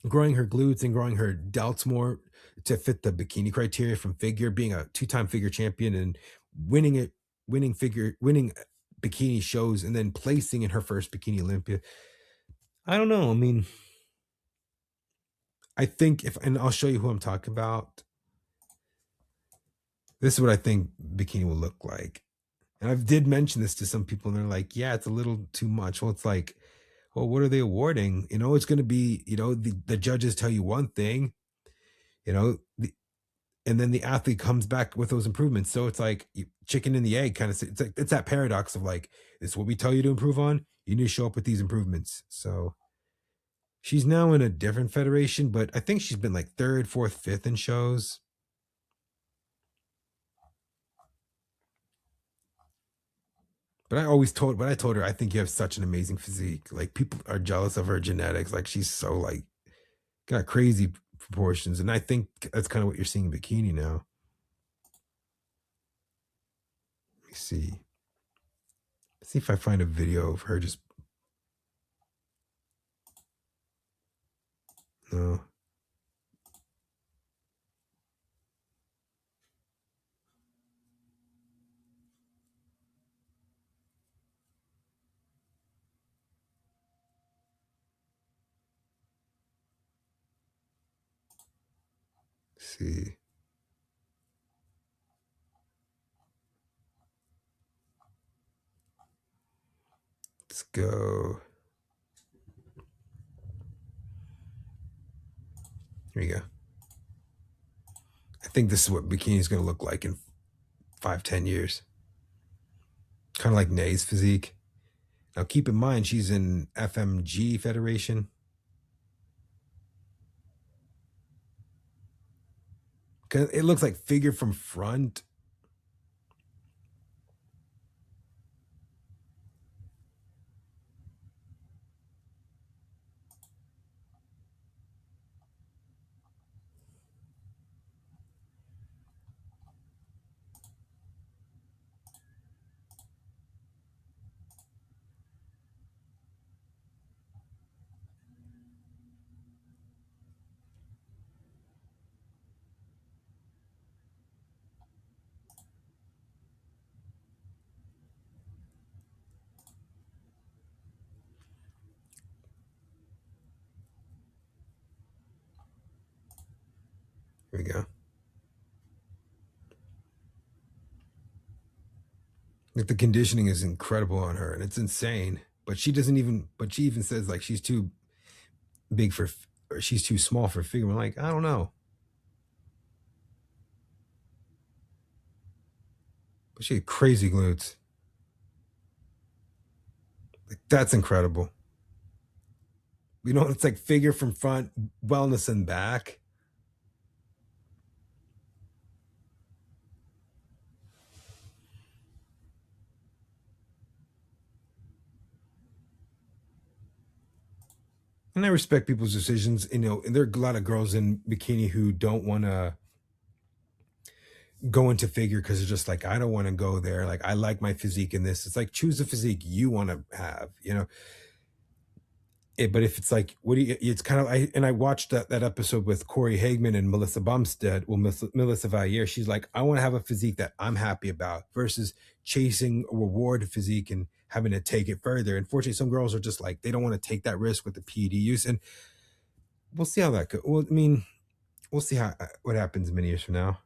growing her glutes and growing her delts more to fit the bikini criteria from figure, being a 2-time figure champion and winning bikini shows and then placing in her first bikini Olympia. I don't know. I mean, I think and I'll show you who I'm talking about. This is what I think bikini will look like. And I did mention this to some people and they're like, yeah, it's a little too much. Well, it's like, well, what are they awarding? It's going to be, the judges tell you one thing, and then the athlete comes back with those improvements. So it's like chicken and the egg kind of, it's like, it's that paradox of like, this is what we tell you to improve on. You need to show up with these improvements. So she's now in a different federation, but I think she's been like 3rd, 4th, 5th in shows. But I told her, I think you have such an amazing physique. Like people are jealous of her genetics. Like she's so like got crazy proportions. And I think that's kind of what you're seeing in bikini now. Let me see. Let's see if I find a video of her just. No. Let's see. Let's go. Here we go. I think this is what bikini is going to look like in 5-10 years. Kind of like Nay's physique. Now keep in mind, she's in FMG Federation. It looks like figure from front. Here we go. Like the conditioning is incredible on her and it's insane. But she even says like she's too big or she's too small for figure. I'm like, I don't know. But she had crazy glutes. Like that's incredible. It's like figure from front, wellness in back. And I respect people's decisions. And there are a lot of girls in bikini who don't want to go into figure because it's just like, I don't want to go there. Like, I like my physique in this. It's like, choose the physique you want to have. But if it's like, what do you, it's kind of, I watched that episode with Corey Hageman and Melissa Bumstead. Well, Melissa Valier, she's like, I want to have a physique that I'm happy about versus chasing a reward physique and having to take it further. Unfortunately, some girls are just like, they don't want to take that risk with the PED use. And we'll see how that goes. Well, I mean, we'll see what happens many years from now.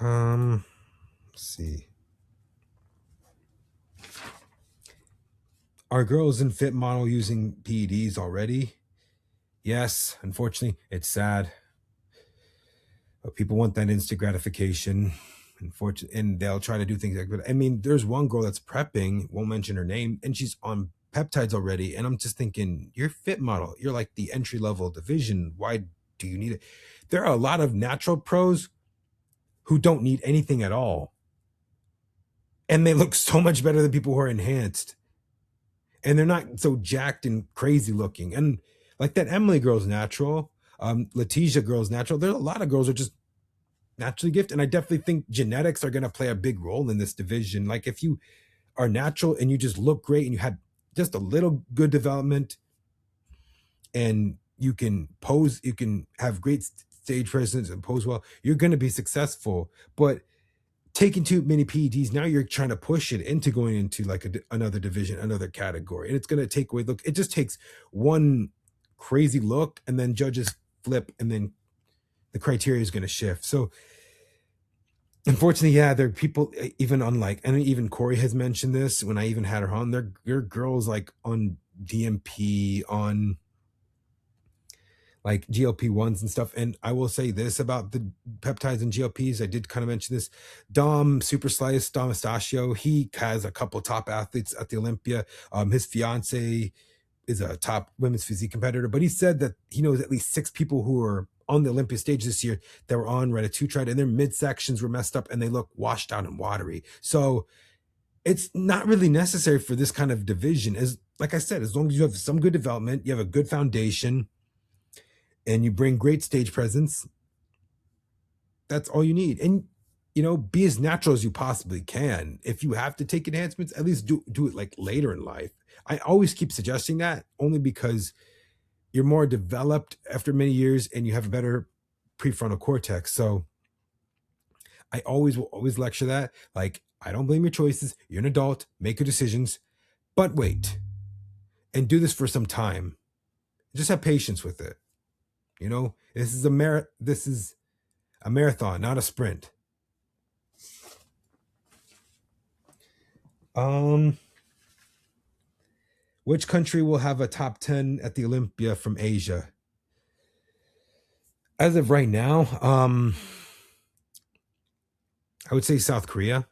Let's see. Are girls in fit model using PEDs already? Yes, unfortunately, it's sad. But people want that instant gratification. Unfortunately, and they'll try to do things like that. I mean, there's one girl that's prepping, won't mention her name, and she's on peptides already. And I'm just thinking, you're fit model. You're like the entry level division. Why do you need it? There are a lot of natural pros who don't need anything at all. And they look so much better than people who are enhanced. And they're not so jacked and crazy looking. And like that Emily girl's natural, Letitia girl's natural. There's a lot of girls who are just naturally gifted. And I definitely think genetics are going to play a big role in this division. Like if you are natural and you just look great and you had just a little good development and you can pose, you can have great stage presence and pose well, you're going to be successful. But taking too many PEDs, now you're trying to push it into going into like another division, another category. And it's going to take away, look, it just takes one crazy look and then judges flip and then the criteria is going to shift. So unfortunately, yeah, there are people even on like, and even Corey has mentioned this when I even had her on, there are girls like on DMP, on like GLP-1s and stuff. And I will say this about the peptides and GLPs. I did kind of mention this. Dom Super Slice, Dom Estachio, he has a couple top athletes at the Olympia. His fiance is a top women's physique competitor, but he said that he knows at least 6 people who are on the Olympia stage this year that were on retatrutide and their midsections were messed up and they look washed out and watery. So it's not really necessary for this kind of division. As like I said, as long as you have some good development, you have a good foundation, and you bring great stage presence, that's all you need. And be as natural as you possibly can. If you have to take enhancements, at least do it like later in life. I always keep suggesting that only because you're more developed after many years and you have a better prefrontal cortex. So I will always lecture that. Like, I don't blame your choices. You're an adult, make your decisions, but wait and do this for some time. Just have patience with it. This is a marathon, not a sprint. Which country will have a top 10 at the Olympia from Asia? As of right now, I would say South Korea.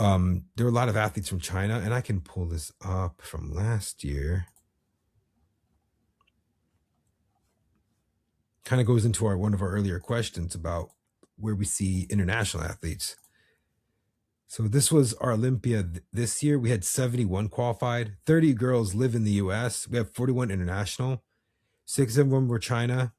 There are a lot of athletes from China, and I can pull this up from last year. Kind of goes into one of our earlier questions about where we see international athletes. So this was our Olympia this year. We had 71 qualified. 30 girls live in the US. We have 41 international. 6 of them were China.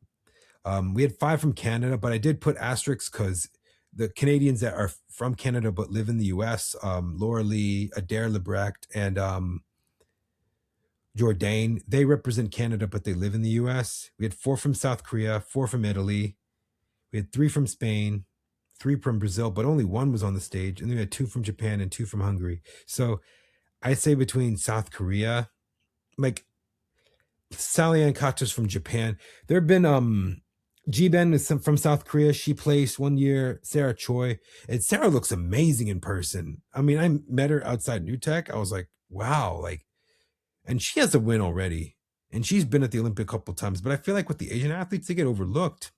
We had 5 from Canada, but I did put asterisks because the Canadians that are from Canada but live in the US, Laura Lee, Adair Lebrecht, and Jourdain, they represent Canada, but they live in the US. We had 4 from South Korea, 4 from Italy. We had 3 from Spain, 3 from Brazil, but only 1 was on the stage. And then we had 2 from Japan and 2 from Hungary. So I'd say between South Korea, like Sally Ann Kato's from Japan. There have been Ji-Ben is from South Korea. She placed one year. Sarah Choi. And Sarah looks amazing in person. I mean, I met her outside New Tech. I was like, wow, and she has a win already. And she's been at the Olympic a couple times. But I feel like with the Asian athletes, they get overlooked.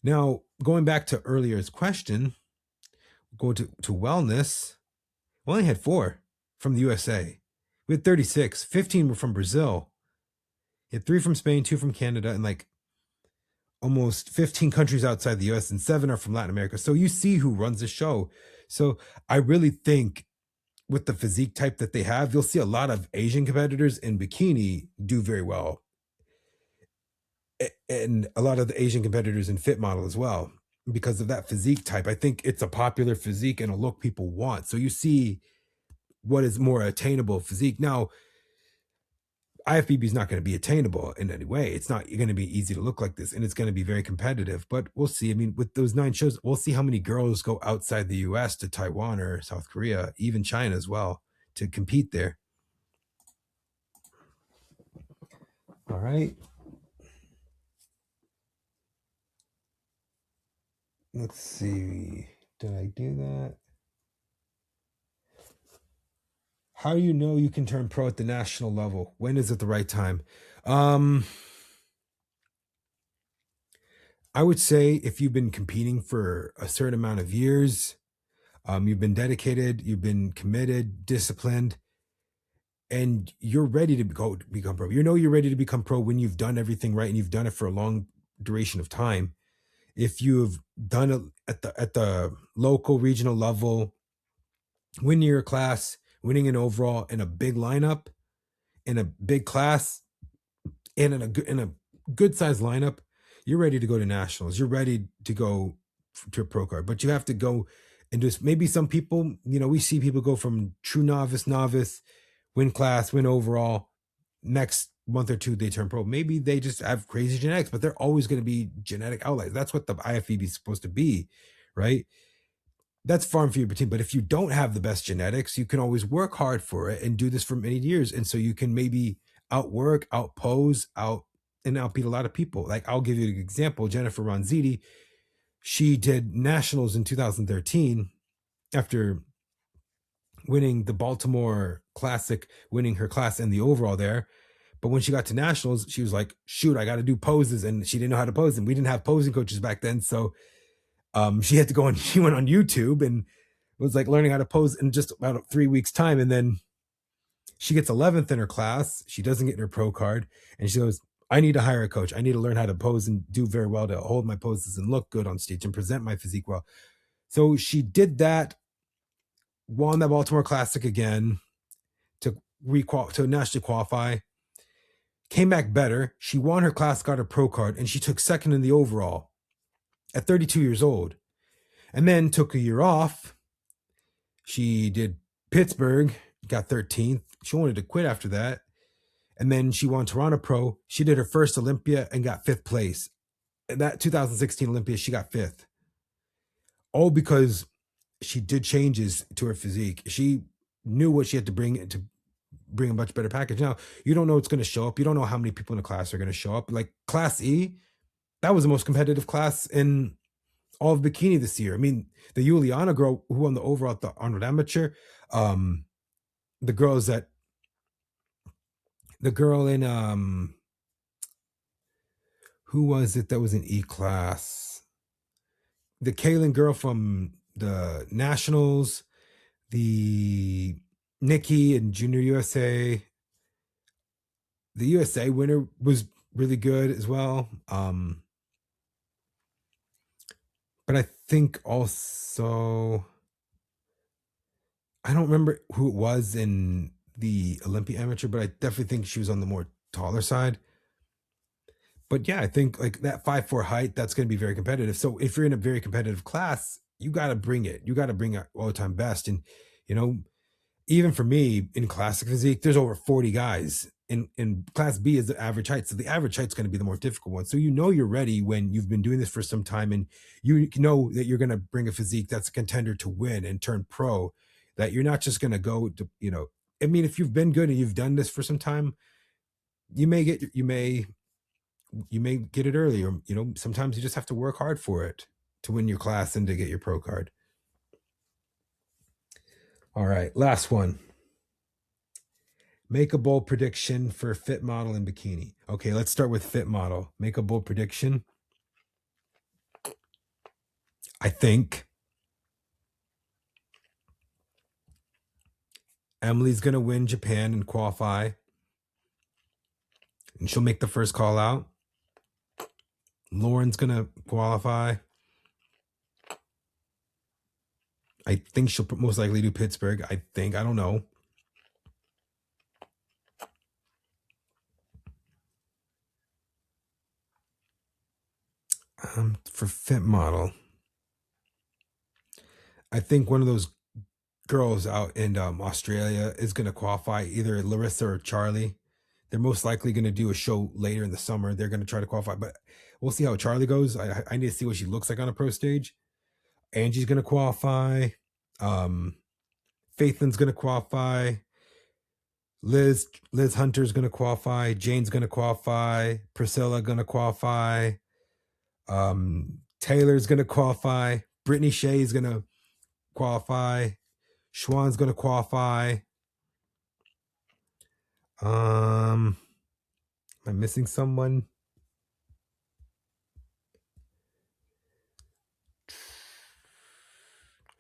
Now, going back to earlier's question, go to wellness. We only had 4 from the USA. We had 36. 15 were from Brazil. You had 3 from Spain, 2 from Canada, and like almost 15 countries outside the US, and 7 are from Latin America. So you see who runs the show. So I really think with the physique type that they have, you'll see a lot of Asian competitors in bikini do very well. And a lot of the Asian competitors in fit model as well, because of that physique type. I think it's a popular physique and a look people want. So you see what is more attainable physique. Now, IFBB is not going to be attainable in any way. It's not going to be easy to look like this, and it's going to be very competitive. But we'll see. I mean, with those 9 shows, we'll see how many girls go outside the US to Taiwan or South Korea, even China as well, to compete there. All right. Let's see. Did I do that? How do you know you can turn pro at the national level? When is it the right time? I would say if you've been competing for a certain amount of years, you've been dedicated, you've been committed, disciplined, and you're ready to become pro. You know you're ready to become pro when you've done everything right and you've done it for a long duration of time. If you've done it at the local, regional level, winning your class, winning an overall in a big lineup, in a big class, and in a good sized lineup, you're ready to go to nationals. You're ready to go to a pro card, but you have to go and just maybe some people, we see people go from true novice, win class, win overall. Next month or 2, they turn pro. Maybe they just have crazy genetics, but they're always going to be genetic outliers. That's what the IFBB is supposed to be, right? That's far and few between. But if you don't have the best genetics, you can always work hard for it and do this for many years. And so you can maybe outwork, outpose, and outbeat a lot of people. Like I'll give you an example. Jennifer Ronziti, she did nationals in 2013 after winning the Baltimore Classic, winning her class and the overall there. But when she got to nationals, she was like, shoot, I got to do poses. And she didn't know how to pose. And we didn't have posing coaches back then. So she had to go and she went on YouTube and was like learning how to pose in just about 3 weeks time. And then she gets 11th in her class. She doesn't get her pro card. And she goes, I need to hire a coach. I need to learn how to pose and do very well to hold my poses and look good on stage and present my physique well. So she did that, won that Baltimore Classic again to nationally qualify, came back better. She won her class, got her pro card, and she took 2nd in the overall at 32 years old. And then took a year off. She did Pittsburgh, got 13th. She wanted to quit after that. And then she won Toronto Pro. She did her first Olympia and got 5th place. And that 2016 Olympia, she got 5th. All because she did changes to her physique. She knew what she had to bring to bring a much better package. Now, you don't know what's going to show up. You don't know how many people in the class are going to show up. Like Class E, that was the most competitive class in all of bikini this year. I mean, the Juliana girl who won the overall at the Arnold Amateur, the girl in who was it that was in E class? The Kaylin girl from the Nationals, the Nikki and Junior USA. The USA winner was really good as well. But I think also, I don't remember who it was in the Olympia Amateur, but I definitely think she was on the more taller side. But yeah, I think like that 5'4" height, that's going to be very competitive. So if you're in a very competitive class, you got to bring it. You got to bring out all the time best. And, even for me in classic physique, there's over 40 guys. In class B is the average height. So the average height's going to be the more difficult one. So you're ready when you've been doing this for some time and you know that you're going to bring a physique that's a contender to win and turn pro, that you're not just going to go to, I mean, if you've been good and you've done this for some time, you may get it earlier. Sometimes you just have to work hard for it to win your class and to get your pro card. All right, last one. Make a bold prediction for fit model and bikini. Okay, let's start with fit model. Make a bold prediction. I think Emily's going to win Japan and qualify. And she'll make the first call out. Lauren's going to qualify. I think she'll most likely do Pittsburgh. I don't know. For fit model, I think one of those girls out in Australia is going to qualify, either Larissa or Charlie. They're most likely going to do a show later in the summer. They're going to try to qualify, but we'll see how Charlie goes. I need to see what she looks like on a pro stage. Angie's going to qualify. Faithlyn's going to qualify. Liz Hunter's going to qualify. Jane's going to qualify. Priscilla going to qualify. Taylor's going to qualify. Brittany Shea's going to qualify. Schwann's going to qualify. Am I missing someone?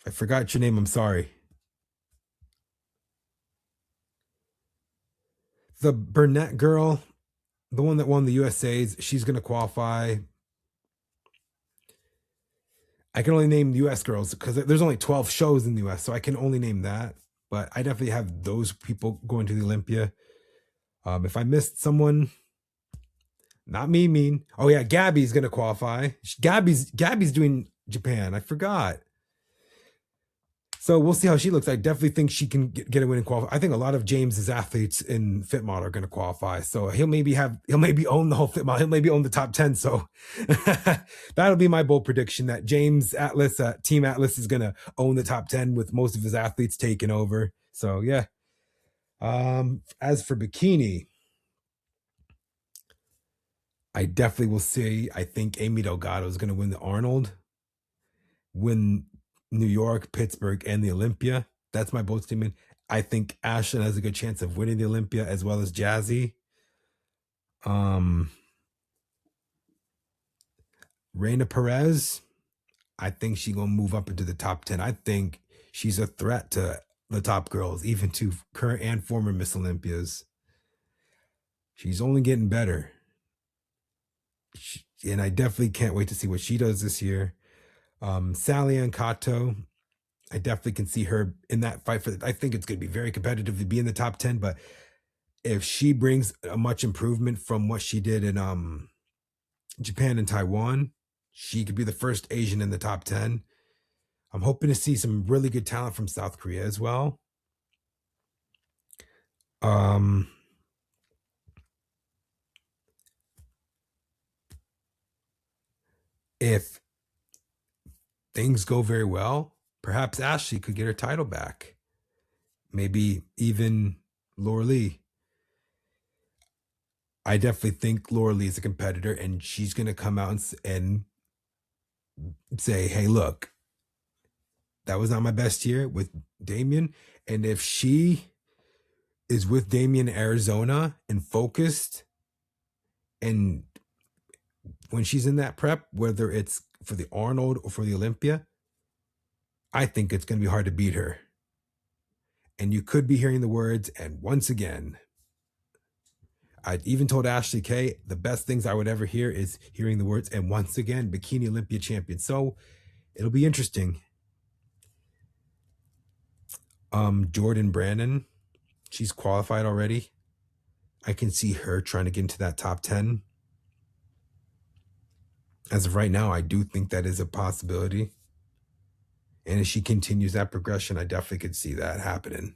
I forgot your name. I'm sorry. The Burnett girl, the one that won the USA's, she's going to qualify. I can only name US girls because there's only 12 shows in the US, so I can only name that. But I definitely have those people going to the Olympia. If I missed someone, not me mean. Oh yeah, Gabby's going to qualify. Gabby's doing Japan. I forgot. So we'll see how she looks. I definitely think she can get a win and qualify. I think a lot of James's athletes in fit model are going to qualify. So he'll maybe own the whole fit model. He'll maybe own the top 10. So that'll be my bold prediction, that James Atlas, Team Atlas, is going to own the top 10 with most of his athletes taking over. So yeah. As for Bikini, I definitely will say, I think Amy Delgado is going to win the Arnold, win New York, Pittsburgh, and the Olympia. That's my bold statement. I think Ashlyn has a good chance of winning the Olympia, as well as Jazzy. Reina Perez, I think she's going to move up into the top 10. I think she's a threat to the top girls, even to current and former Miss Olympias. She's only getting better. And I definitely can't wait to see what she does this year. Sally Ann Cato, I definitely can see her in that fight I think it's going to be very competitive to be in the top 10, but if she brings a much improvement from what she did in Japan and Taiwan, she could be the first Asian in the top 10. I'm hoping to see some really good talent from South Korea as well. If things go very well, perhaps Ashley could get her title back. Maybe even Laura Lee. I definitely think Laura Lee is a competitor, and she's going to come out and say, hey, look, that was not my best year with Damien. And if she is with Damien in Arizona and focused, and when she's in that prep, whether it's for the Arnold or for the Olympia, I think it's going to be hard to beat her. And you could be hearing the words, and once again. I even told Ashley K, the best things I would ever hear is hearing the words, and once again, Bikini Olympia champion. So it'll be interesting. Jordan Brandon, she's qualified already. I can see her trying to get into that top 10. As of right now, I do think that is a possibility. And if she continues that progression, I definitely could see that happening.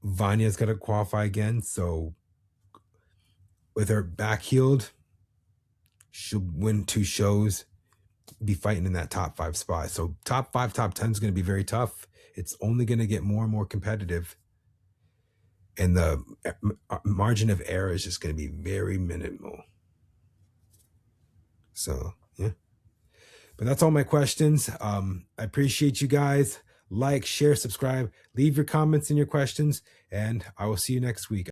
Vanya's got to qualify again. So with her back healed, she'll win 2 shows, be fighting in that top 5 spot. So top 5, top 10 is going to be very tough. It's only going to get more and more competitive. And the margin of error is just going to be very minimal. So, yeah. But that's all my questions. I appreciate you guys. Like, share, subscribe, leave your comments and your questions, and I will see you next week.